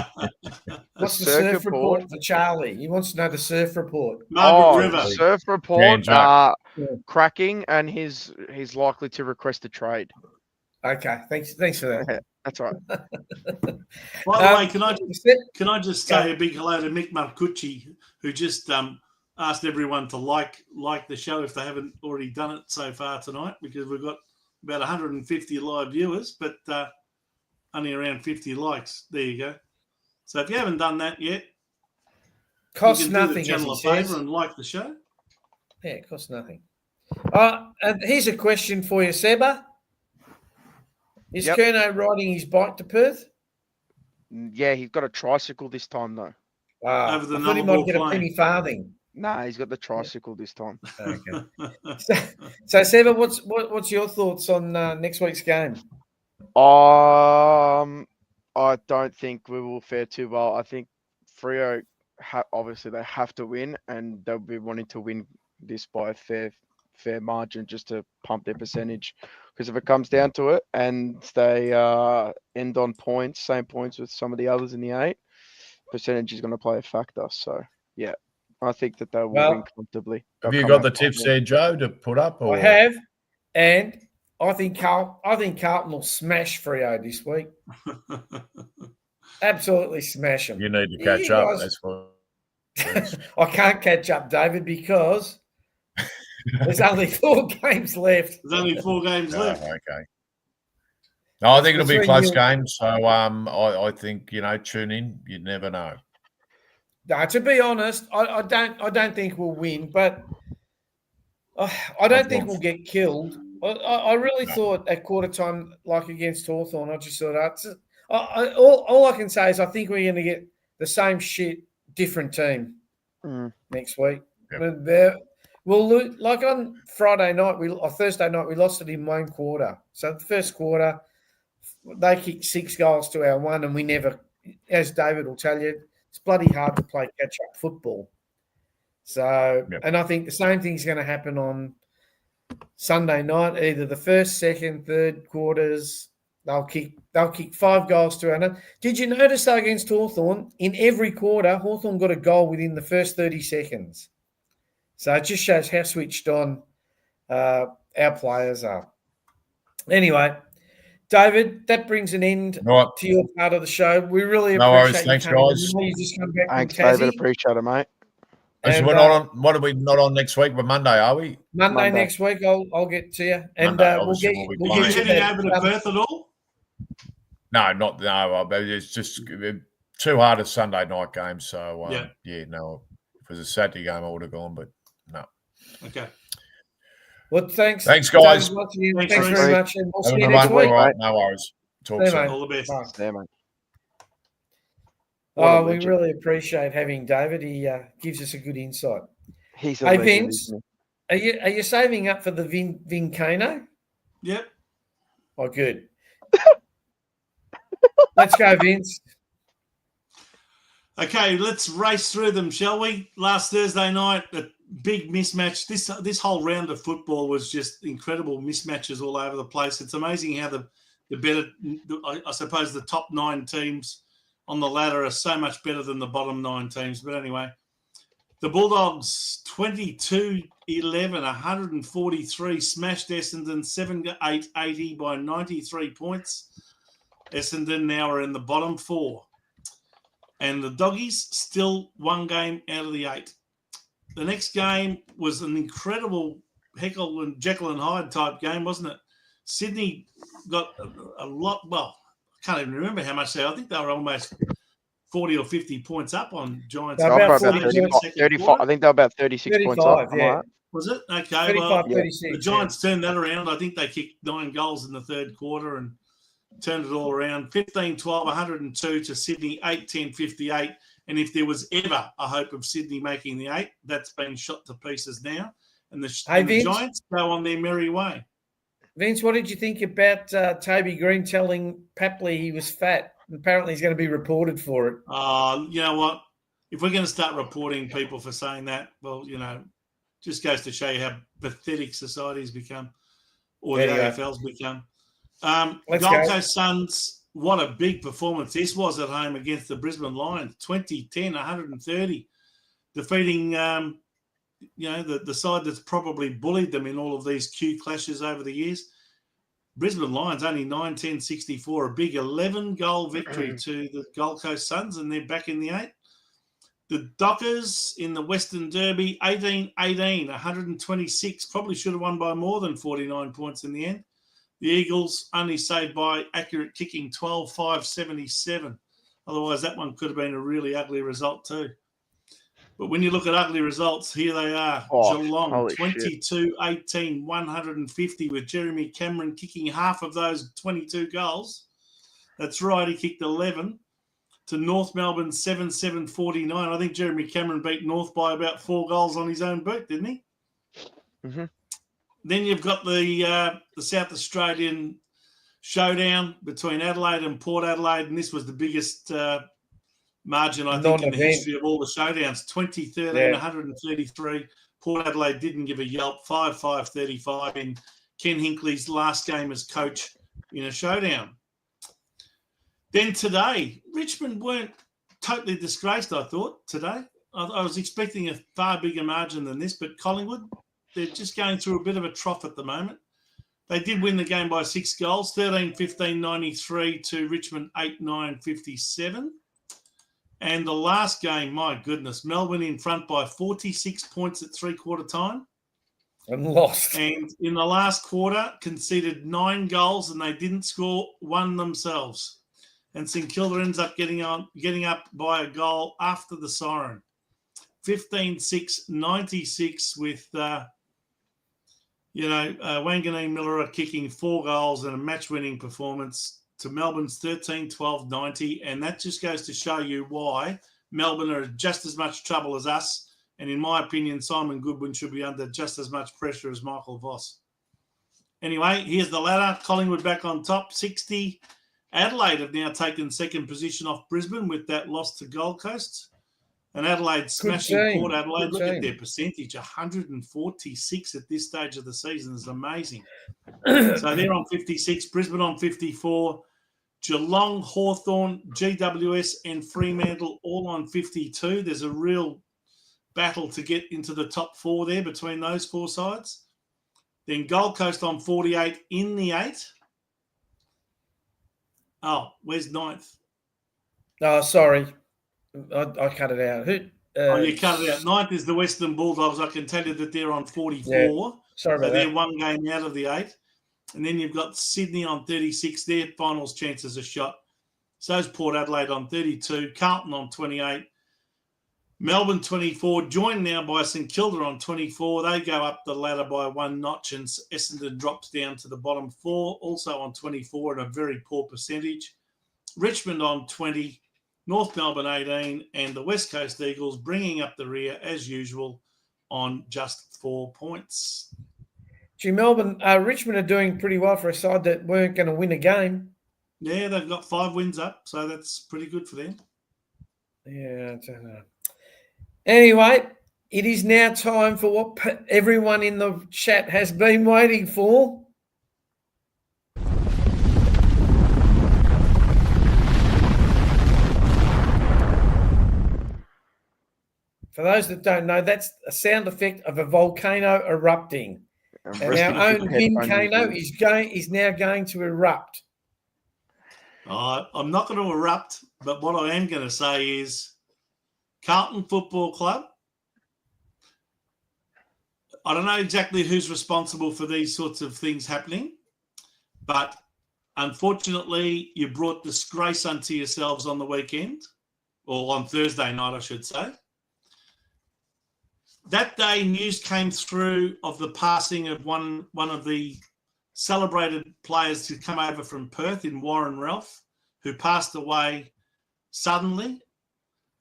What's the surf report for Charlie? He wants to know the surf report. Margaret River. Surf report cracking, and he's likely to request a trade. Okay, thanks for that. That's right. By the way, can I just say a big hello to Mick Marcucci, who just asked everyone to like the show if they haven't already done it so far tonight, because we've got about 150 live viewers, but only around 50 likes. There you go. So if you haven't done that yet, costs nothing. Do the channel a favour and like the show. Yeah, it costs nothing. And here's a question for you, Seba. Is Kerno riding his bike to Perth? Yeah, he's got a tricycle this time, though. I thought he might get a penny farthing. No, he's got the tricycle this time. Okay. So Seba, what's your thoughts on next week's game? I don't think we will fare too well. I think Freo, obviously, they have to win, and they'll be wanting to win this by a fair margin just to pump their percentage. Because if it comes down to it and they end on points, same points with some of the others in the 8, percentage is going to play a factor. So, yeah, I think that they will win comfortably. Have you got the tips there, Joe, to put up? Or? I have, and I think Carlton will smash Freo this week. Absolutely smash them. You need to catch up. That's what. I can't catch up, David, because there's only 4 games left. There's only 4 games left. Okay. No, I think it'll be a close game. So I think, tune in. You never know. No, to be honest, I don't think we'll win, but I don't think we'll get killed. I really thought at quarter time, like against Hawthorn, I just thought all I can say is I think we're going to get the same shit, different team next week. Yep. We'll like on Friday night, or Thursday night, we lost it in 1 quarter. So the first quarter, they kicked 6 goals to our 1, and we never, as David will tell you, it's bloody hard to play catch-up football. So, and I think the same thing's going to happen on Sunday night. Either the first, second, third quarters, they'll kick 5 goals to our 1. Did you notice though against Hawthorn, in every quarter, Hawthorn got a goal within the first 30 seconds. So it just shows how switched on our players are. Anyway, David, that brings an end to your part of the show. We really appreciate Thanks, guys. You just come back Thanks, David. Appreciate it, mate. So we're not on. What are we not on next week? But Monday, are we? Monday next week, I'll get to you, and Monday, we'll get Are you heading over to Perth at all? No. It's just too hard a Sunday night game. So no. If it was a Saturday game, I would have gone, but no. Okay. Well, thanks, guys. Thanks very much, and we'll see you next week. Right, no worries. Talk soon. All the best. There, mate. We really appreciate having David. He gives us a good insight. He's a legend, Vince, are you saving up for the Vincano? Yep. Oh, good. Let's go, Vince. Okay, let's race through them, shall we? Last Thursday night, a big mismatch. This whole round of football was just incredible mismatches all over the place. It's amazing how the better, I suppose, the top 9 teams on the ladder are so much better than the bottom 9 teams. But anyway, the Bulldogs 22-11, 143, smashed Essendon 7-8-80 by 93 points. Essendon now are in the bottom 4. And the Doggies still 1 game out of the 8. The next game was an incredible Jekyll and Hyde type game, wasn't it? Sydney got a lot. Well, I can't even remember how much I think they were almost 40 or 50 points up on Giants. About 35. I think they were about 36 points up. Yeah. Was it? Okay. 35, 36. The Giants turned that around. I think they kicked 9 goals in the third quarter and turned it all around. 15-12, 102 to Sydney, 8-10, 58. And if there was ever a hope of Sydney making the 8, that's been shot to pieces now. And the Giants go on their merry way. Vince, what did you think about Toby Green telling Papley he was fat? Apparently he's going to be reported for it. You know what? If we're going to start reporting people for saying that, well, just goes to show you how pathetic society's become, or the AFL's become. Gold Coast Suns, what a big performance this was at home against the Brisbane Lions. 20-10, 130, defeating the side that's probably bullied them in all of these Q clashes over the years. Brisbane Lions only 9-10-64, a big 11-goal victory to the Gold Coast Suns, and they're back in the 8. The Dockers in the Western Derby, 18-18, 126, probably should have won by more than 49 points in the end. The Eagles only saved by accurate kicking, 12-5-77. Otherwise, that one could have been a really ugly result too. But when you look at ugly results, here they are. Geelong, 22-18, 150, with Jeremy Cameron kicking half of those 22 goals. That's right, he kicked 11. To North Melbourne, 7-7-49. I think Jeremy Cameron beat North by about 4 goals on his own boot, didn't he? Mm-hmm. Then you've got the South Australian showdown between Adelaide and Port Adelaide, and this was the biggest margin, I think, in the history of all the showdowns. 20-13, 133. Port Adelaide didn't give a yelp. 5-5-35 in Ken Hinkley's last game as coach in a showdown. Then today, Richmond weren't totally disgraced, I thought, today. I was expecting a far bigger margin than this, but Collingwood, they're just going through a bit of a trough at the moment. They did win the game by 6 goals, 13-15-93 to Richmond 8-9-57. And the last game, my goodness, Melbourne in front by 46 points at three-quarter time. And lost. And in the last quarter, conceded 9 goals, and they didn't score 1 themselves. And St Kilda ends up getting up by a goal after the siren. 15-6-96 with, Wanganeen Miller kicking 4 goals and a match-winning performance to Melbourne's 13-12-90. And that just goes to show you why Melbourne are just as much trouble as us. And in my opinion, Simon Goodwin should be under just as much pressure as Michael Voss. Anyway, here's the ladder. Collingwood back on top, 60. Adelaide have now taken second position off Brisbane with that loss to Gold Coast. And Adelaide smashing Port Adelaide. Look at their percentage, 146 at this stage of the season is amazing. So they're on 56, Brisbane on 54, Geelong, Hawthorn, GWS and Fremantle all on 52. There's a real battle to get into the top 4 there between those 4 sides. Then Gold Coast on 48 in the 8. Oh, where's 9th? Oh, sorry. I cut it out. you cut it out. 9th is the Western Bulldogs. I can tell you that they're on 44. Yeah. Sorry about so that. They're one game out of the 8. And then you've got Sydney on 36. Their finals chances are shot. So is Port Adelaide on 32. Carlton on 28. Melbourne 24. Joined now by St Kilda on 24. They go up the ladder by one notch, and Essendon drops down to the bottom 4, also on 24 and a very poor percentage. Richmond on 20. North Melbourne 18, and the West Coast Eagles bringing up the rear as usual on just 4 points. Gee, Richmond are doing pretty well for a side that weren't going to win a game. Yeah, they've got 5 wins up, so that's pretty good for them. Yeah, I don't know. Anyway, it is now time for what everyone in the chat has been waiting for. For those that don't know, that's a sound effect of a volcano erupting. And our own Vincano is now going to erupt. I'm not going to erupt, but what I am going to say is Carlton Football Club. I don't know exactly who's responsible for these sorts of things happening, but unfortunately, you brought disgrace unto yourselves on the weekend, or on Thursday night, I should say. That day, news came through of the passing of one of the celebrated players to come over from Perth in Warren Ralph, who passed away suddenly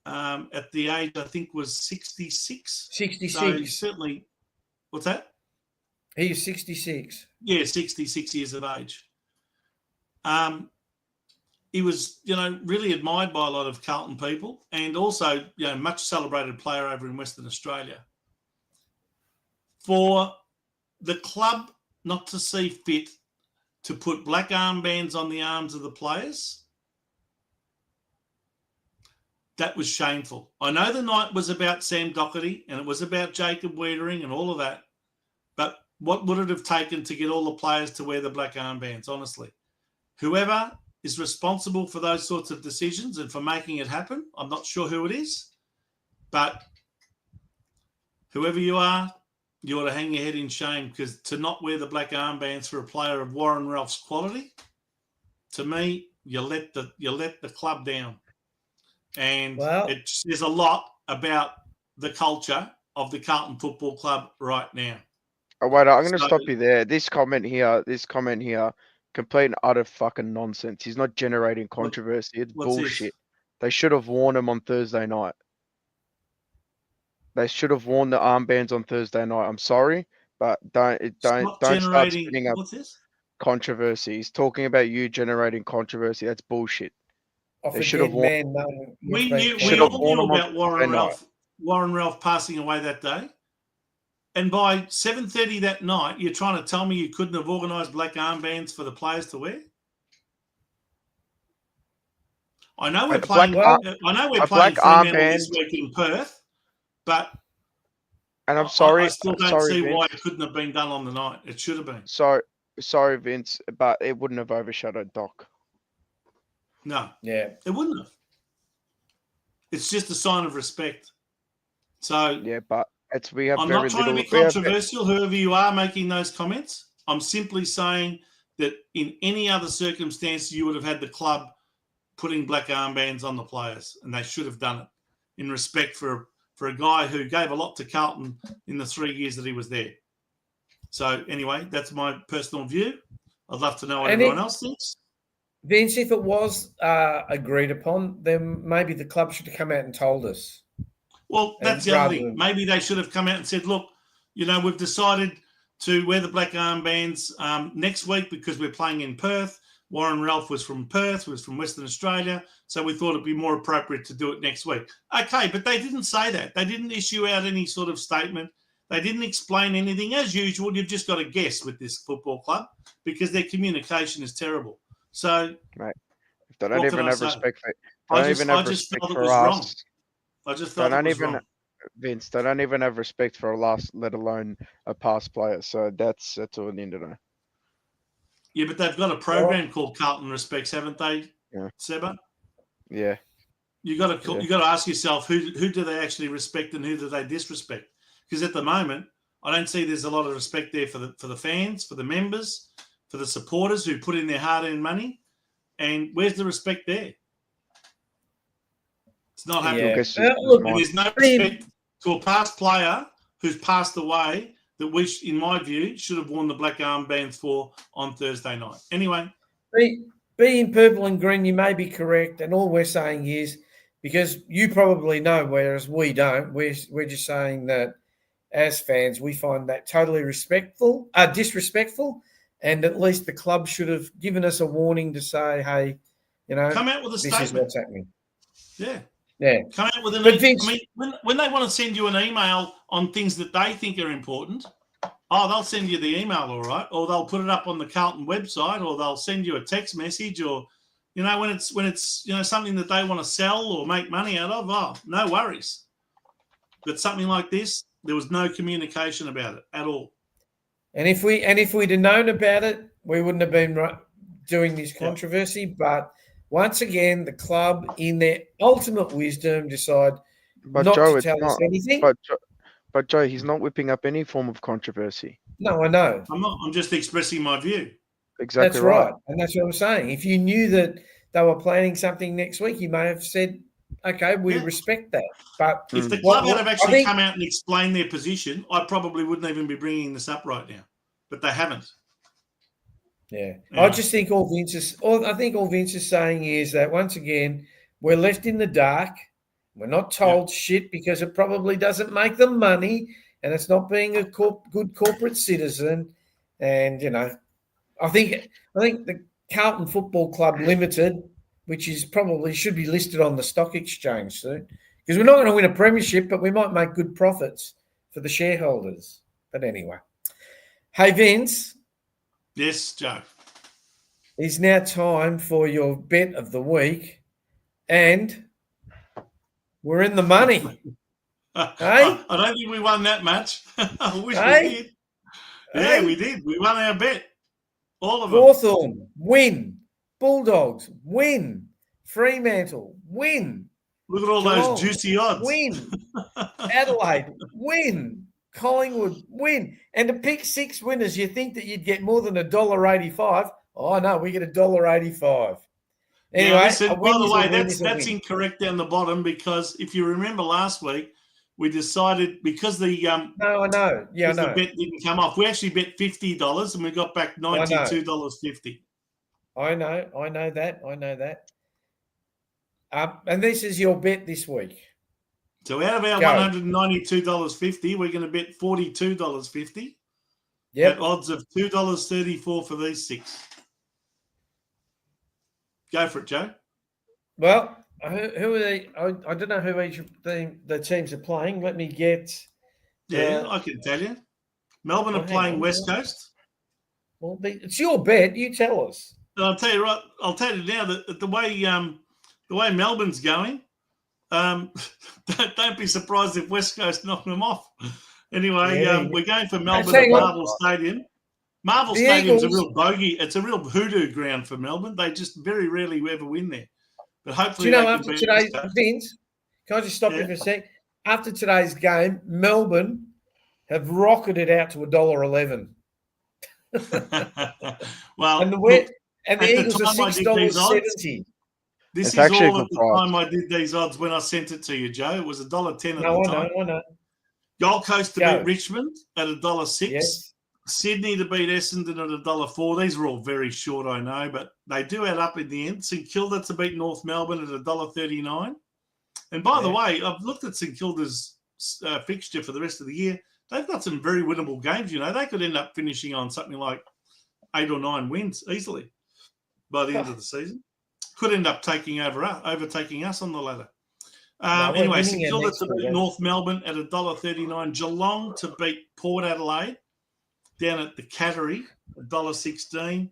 at the age, I think, was 66. 66. So certainly, what's that? He's 66. Yeah, 66 years of age. He was, really admired by a lot of Carlton people, and also, much celebrated player over in Western Australia. For the club not to see fit to put black armbands on the arms of the players, that was shameful. I know the night was about Sam Doherty and it was about Jacob Wiedering and all of that, but what would it have taken to get all the players to wear the black armbands, honestly? Whoever is responsible for those sorts of decisions and for making it happen, I'm not sure who it is, but whoever you are, you ought to hang your head in shame, because to not wear the black armbands for a player of Warren Ralph's quality, to me, you let the club down. And it says a lot about the culture of the Carlton Football Club right now. Oh, wait, I'm going to stop you there. This comment here, complete and utter fucking nonsense. He's not generating controversy. It's bullshit. They should have worn him on Thursday night. They should have worn the armbands on Thursday night. I'm sorry, but don't start spinning up controversy. He's talking about you generating controversy. That's bullshit. They should have worn. We all knew about Warren Ralph passing away that day, and by 7:30 that night, you're trying to tell me you couldn't have organised black armbands for the players to wear? I know we're playing. I know we're playing this week in Perth. But I'm sorry, I still don't see why it couldn't have been done on the night. It should have been. Sorry, Vince, but it wouldn't have overshadowed Doc. No. Yeah. It wouldn't have. It's just a sign of respect. So yeah, but we have. I'm not trying to be controversial, whoever you are making those comments. I'm simply saying that in any other circumstance, you would have had the club putting black armbands on the players, and they should have done it in respect for a guy who gave a lot to Carlton in the 3 years that he was there. So anyway, that's my personal view. I'd love to know what everyone else thinks. Vince, if it was agreed upon, then maybe the club should have come out and told us. Well, that's the other thing. Maybe they should have come out and said, look, we've decided to wear the black armbands next week because we're playing in Perth. Warren Ralph was from Perth, was from Western Australia, so we thought it'd be more appropriate to do it next week. Okay, but they didn't say that. They didn't issue out any sort of statement. They didn't explain anything. As usual, you've just got to guess with this football club because their communication is terrible. So, mate, if they don't even have respect for us. I just felt it was wrong. Vince, they don't even have respect for us, let alone a past player. So that's all I need to know. Yeah, but they've got a program called Carlton Respects, haven't they, yeah. Seba? Yeah. you got to ask yourself who do they actually respect and who do they disrespect? Because at the moment, I don't see there's a lot of respect there for the fans, for the members, for the supporters who put in their hard-earned money. And where's the respect there? It's not happening. Yeah. And there's no respect to a past player who's passed away that we, in my view, should have worn the black armbands for on Thursday night. Anyway. Being purple and green, you may be correct. And all we're saying is, because you probably know, whereas we don't, we're just saying that as fans, we find that totally disrespectful. And at least the club should have given us a warning to say, hey, come out with a statement. This is what's happening. Yeah. Yeah. Come out with an email. I mean, when they want to send you an email on things that they think are important, they'll send you the email, all right, or they'll put it up on the Carlton website, or they'll send you a text message, or when it's something that they want to sell or make money out of, no worries. But something like this, there was no communication about it at all. And if we'd have known about it, we wouldn't have been doing this controversy. Yeah. But once again, the club, in their ultimate wisdom, decide not to tell us anything. But Joe, he's not whipping up any form of controversy. No, I know. I'm not. I'm just expressing my view. Exactly. That's right. And that's what I'm saying. If you knew that they were planning something next week, you may have said, okay, we respect that. But if the club had actually come out and explained their position, I probably wouldn't even be bringing this up right now. But they haven't. Yeah. I just think all Vince is saying is that, once again, we're left in the dark. We're not told shit because it probably doesn't make them money, and it's not being a good corporate citizen. And, I think the Carlton Football Club Limited, which is probably should be listed on the stock exchange soon, because we're not going to win a premiership, but we might make good profits for the shareholders. But anyway. Hey, Vince. Yes, Joe. It's now time for your bet of the week, and we're in the money. I don't think we won that much. I wish we did. Yeah, we did. We won our bet. All of them. Hawthorn, win. Bulldogs, win. Fremantle, win. Look at all those juicy odds. Win. Adelaide, win. Collingwood, win. And to pick 6 winners, you think that you'd get more than $1.85. Oh, no, we get $1.85. Anyway, now, listen, by the way, that's incorrect down the bottom, because if you remember last week, we decided because the no, I know. Yeah, I know. The bet didn't come off. We actually bet $50 and we got back $92.50. I know that. And this is your bet this week. So out of our $192.50, we're going to bet $42.50. Yep. At odds of $2.34 for these 6. Go for it, Joe. Well, who are they? I don't know who each of the teams are playing. Let me get. I can tell you. Melbourne are playing West Coast. Well, it's your bet. You tell us. And I'll tell you now that the way Melbourne's going, don't be surprised if West Coast knock them off. Anyway, we're going for Melbourne at Marvel Stadium. Marvel Stadium's a real bogey. It's a real hoodoo ground for Melbourne. They just very rarely ever win there. But hopefully, after today, Vince, can I just stop you for a sec? After today's game, Melbourne have rocketed out to $1.11. Well, and the Eagles are $6.70. This is all at the time I did these odds when I sent it to you, Joe. It was $1.10 at the time. I know. Gold Coast to beat Richmond at $1.06. Yes. Sydney to beat Essendon at $1.04. These are all very short, I know, but they do add up in the end. St Kilda to beat North Melbourne at $1.39. And by the way, I've looked at St Kilda's fixture for the rest of the year. They've got some very winnable games. They could end up finishing on something like 8 or 9 wins easily by the end of the season. Could end up overtaking us on the ladder. Anyway, St Kilda to beat North Melbourne at $1.39. Geelong to beat Port Adelaide down at the Cattery, $1.16.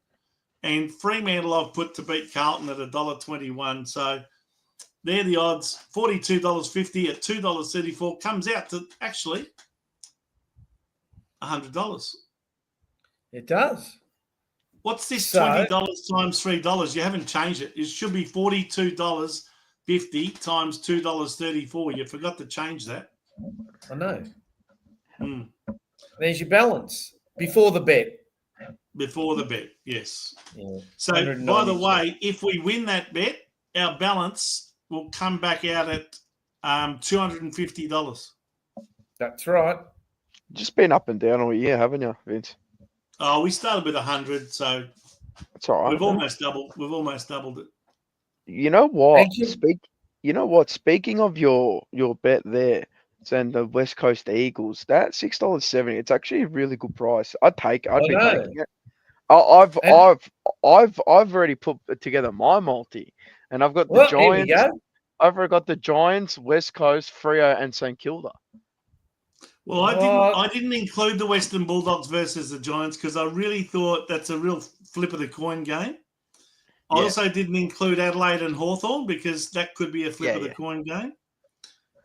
And Fremantle I've put to beat Carlton at $1.21. So they're the odds. $42.50 at $2.34 comes out to actually $100. It does. What's this $20 times $3? You haven't changed it. It should be $42 $1.50 times $2.34. You forgot to change that. I know. Mm. There's your balance before the bet. Before the bet, yes. Yeah. So, by the way, if we win that bet, our balance will come back out at $250. That's right. Just been up and down all year, haven't you, Vince? Oh, we started with 100, so It's all right. We've almost doubled it. You know what? You. You know what? Speaking of your bet there, and the West Coast Eagles, that $6.70. It's actually a really good price. I'd be taking it. I've already put together my multi, and I've got the Giants. I've already got the Giants, West Coast, Freo, and St Kilda. Well, I didn't include the Western Bulldogs versus the Giants because I really thought that's a real flip of the coin game. I also didn't include Adelaide and Hawthorn because that could be a flip of the coin game.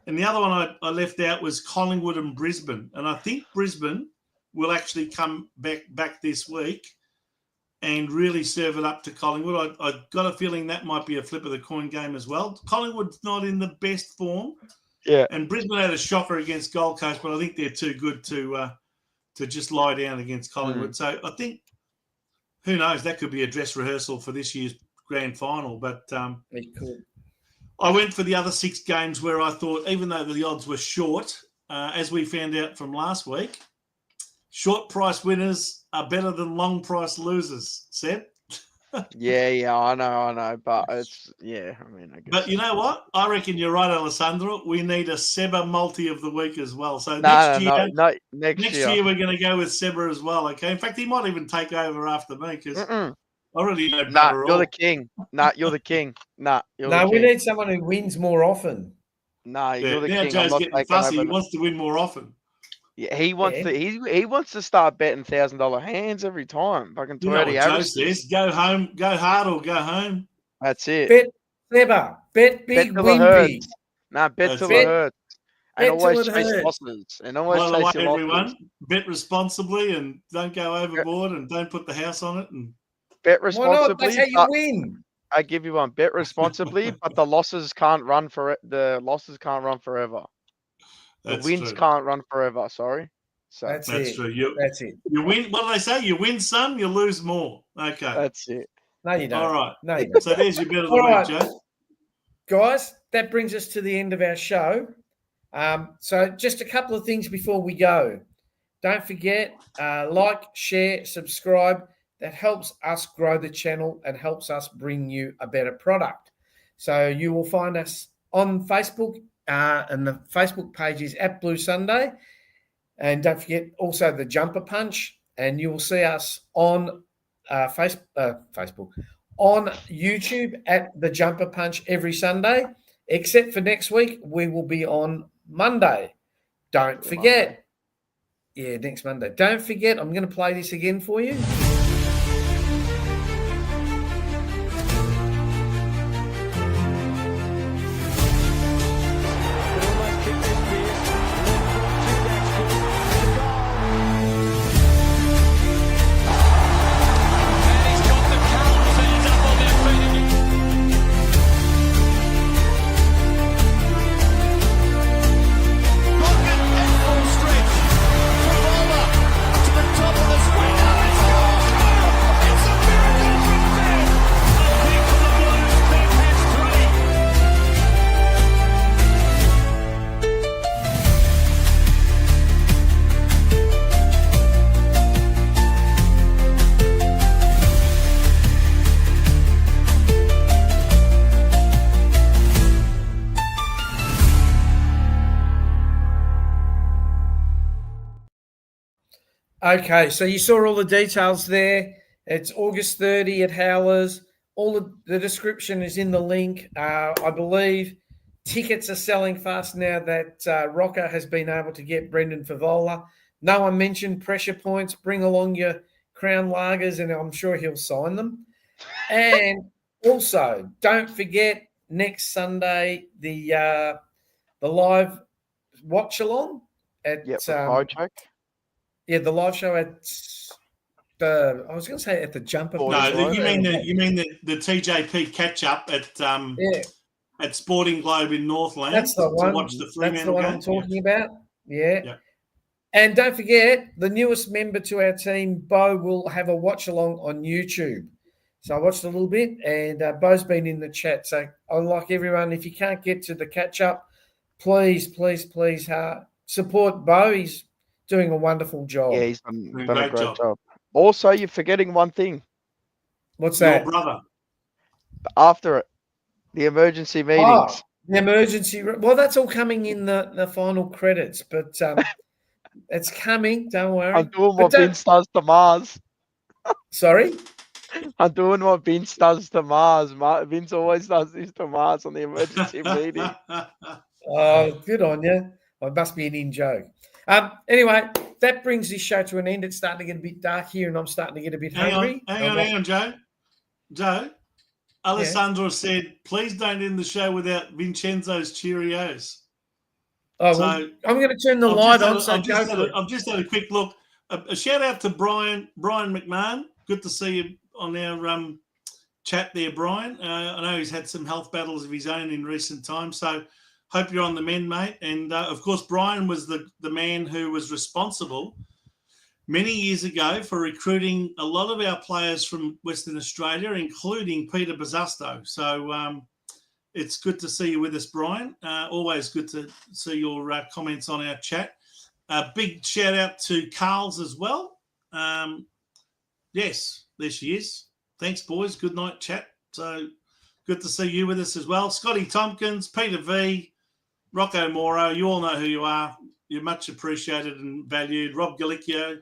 And the other one I left out was Collingwood and Brisbane. And I think Brisbane will actually come back this week and really serve it up to Collingwood. I got a feeling that might be a flip of the coin game as well. Collingwood's not in the best form. Yeah. And Brisbane had a shocker against Gold Coast, but I think they're too good to just lie down against Collingwood. So I think, who knows, that could be a dress rehearsal for this year's grand final. But it could. I went for the other 6 games where I thought, even though the odds were short, as we found out from last week, short price winners are better than long price losers, Seb. Yeah, I know, but it's I mean, I guess. But you know what? I reckon you're right, Alessandro. We need a Seba multi of the week as well. So next year we're going to go with Seba as well. Okay. In fact, he might even take over after me because I really know better. You're the king. You're the king. We need someone who wins more often. You're the now king. Joe's getting fussy. He wants to win more often. Yeah, he wants to. He wants to start betting $1,000 hands every time. Fucking 20 Joe says, go home, go hard or go home. That's it. Bet Seba. Bet big, win big. Bet till it hurts. And always chase losses. And always chase losses. Everyone, bet responsibly and don't go overboard and don't put the house on it. And bet responsibly. Why not? That's how you win. I give you one. Bet responsibly, but the losses can't run forever. The wins can't run forever. Sorry. So that's true. That's it. You win. What do they say? You win some, you lose more. Okay. That's it. No, you don't. All right. No, you don't. So there's your bet of the week, Joe. Guys, that brings us to the end of our show. So just a couple of things before we go. Don't forget, like, share, subscribe. That helps us grow the channel and helps us bring you a better product. So you will find us on Facebook, and the Facebook page is at Blue Sunday. And don't forget also the Jumper Punch. And you will see us on Facebook, on YouTube at the Jumper Punch every Sunday, except for next week. We will be on Monday. Don't forget. Yeah, next Monday. Don't forget, I'm going to play this again for you. Okay, so you saw all the details there. It's August 30 at Howlers. All of the description is in the link. I believe tickets are selling fast now that Rocker has been able to get Brendan Favola. No one mentioned pressure points. Bring along your Crown Lagers, and I'm sure he'll sign them. And also, don't forget next Sunday the live watch along at Yeah, the live show at the. I was going to say at the Jumper. No, you mean the TJP catch up at at Sporting Globe in Northland. That's the one. To watch the That's Fremantle the one game. I'm talking about. Yeah. Yeah. And don't forget, the newest member to our team, Bo, will have a watch along on YouTube. So I watched a little bit, and Bo's been in the chat. So I like everyone, if you can't get to the catch up, please support Bo. He's doing a wonderful job. Yeah, he's done a great job. job. Also, you're forgetting one thing. What's Your that? brother. After it, the emergency meetings. The emergency. Well, that's all coming in the final credits, but it's coming. Don't worry. I'm doing what Vince does to Mars. Sorry? I'm doing what Vince does to Mars. Vince always does this to Mars on the emergency meeting. Oh, good on you. Well, it must be an in-joke. Anyway, that brings this show to an end. It's starting to get a bit dark here, and I'm starting to get a bit hungry. Hang on, Joe. Joe, Alessandro said, please don't end the show without Vincenzo's Cheerios. Oh, well, I'm going to turn the light on. I've just had a quick look. A shout out to Brian McMahon. Good to see you on our chat there, Brian. I know he's had some health battles of his own in recent times, so hope you're on the mend, mate. And, of course, Brian was the man who was responsible many years ago for recruiting a lot of our players from Western Australia, including Peter Bosusto. So it's good to see you with us, Brian. Always good to see your comments on our chat. Big shout out to Carl's as well. Yes, there she is. Thanks, boys. Good night, chat. So good to see you with us as well. Scotty Tompkins, Peter V, Rocco Moro, you all know who you are. You're much appreciated and valued. Rob Galicchio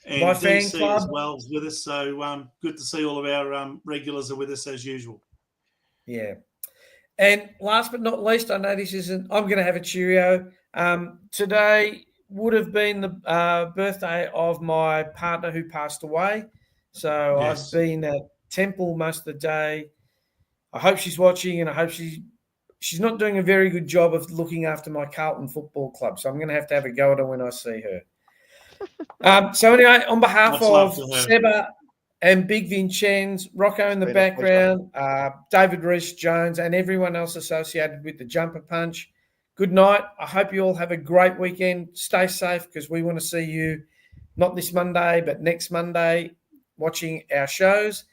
and My DC fan club as well is with us. So good to see all of our regulars are with us as usual. Yeah. And last but not least, I know this isn't, I'm going to have a Cheerio. Today would have been the birthday of my partner who passed away. So Yes. I've been at Temple most of the day. I hope she's watching, and I hope she's not doing a very good job of looking after my Carlton Football Club. So I'm going to have a go at her when I see her. So anyway, on behalf of Seba and Big Vincenz, Rocco in the background, David Rees-Jones, and everyone else associated with the Jumper Punch, good night. I hope you all have a great weekend. Stay safe, because we want to see you not this Monday, but next Monday watching our shows.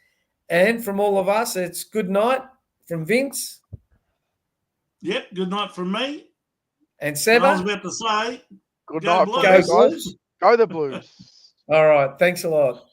And from all of us, it's good night from Vince. Yep, good night from me. And Seba. I was about to say, good night, Blues. guys. Go the Blues. All right. Thanks a lot.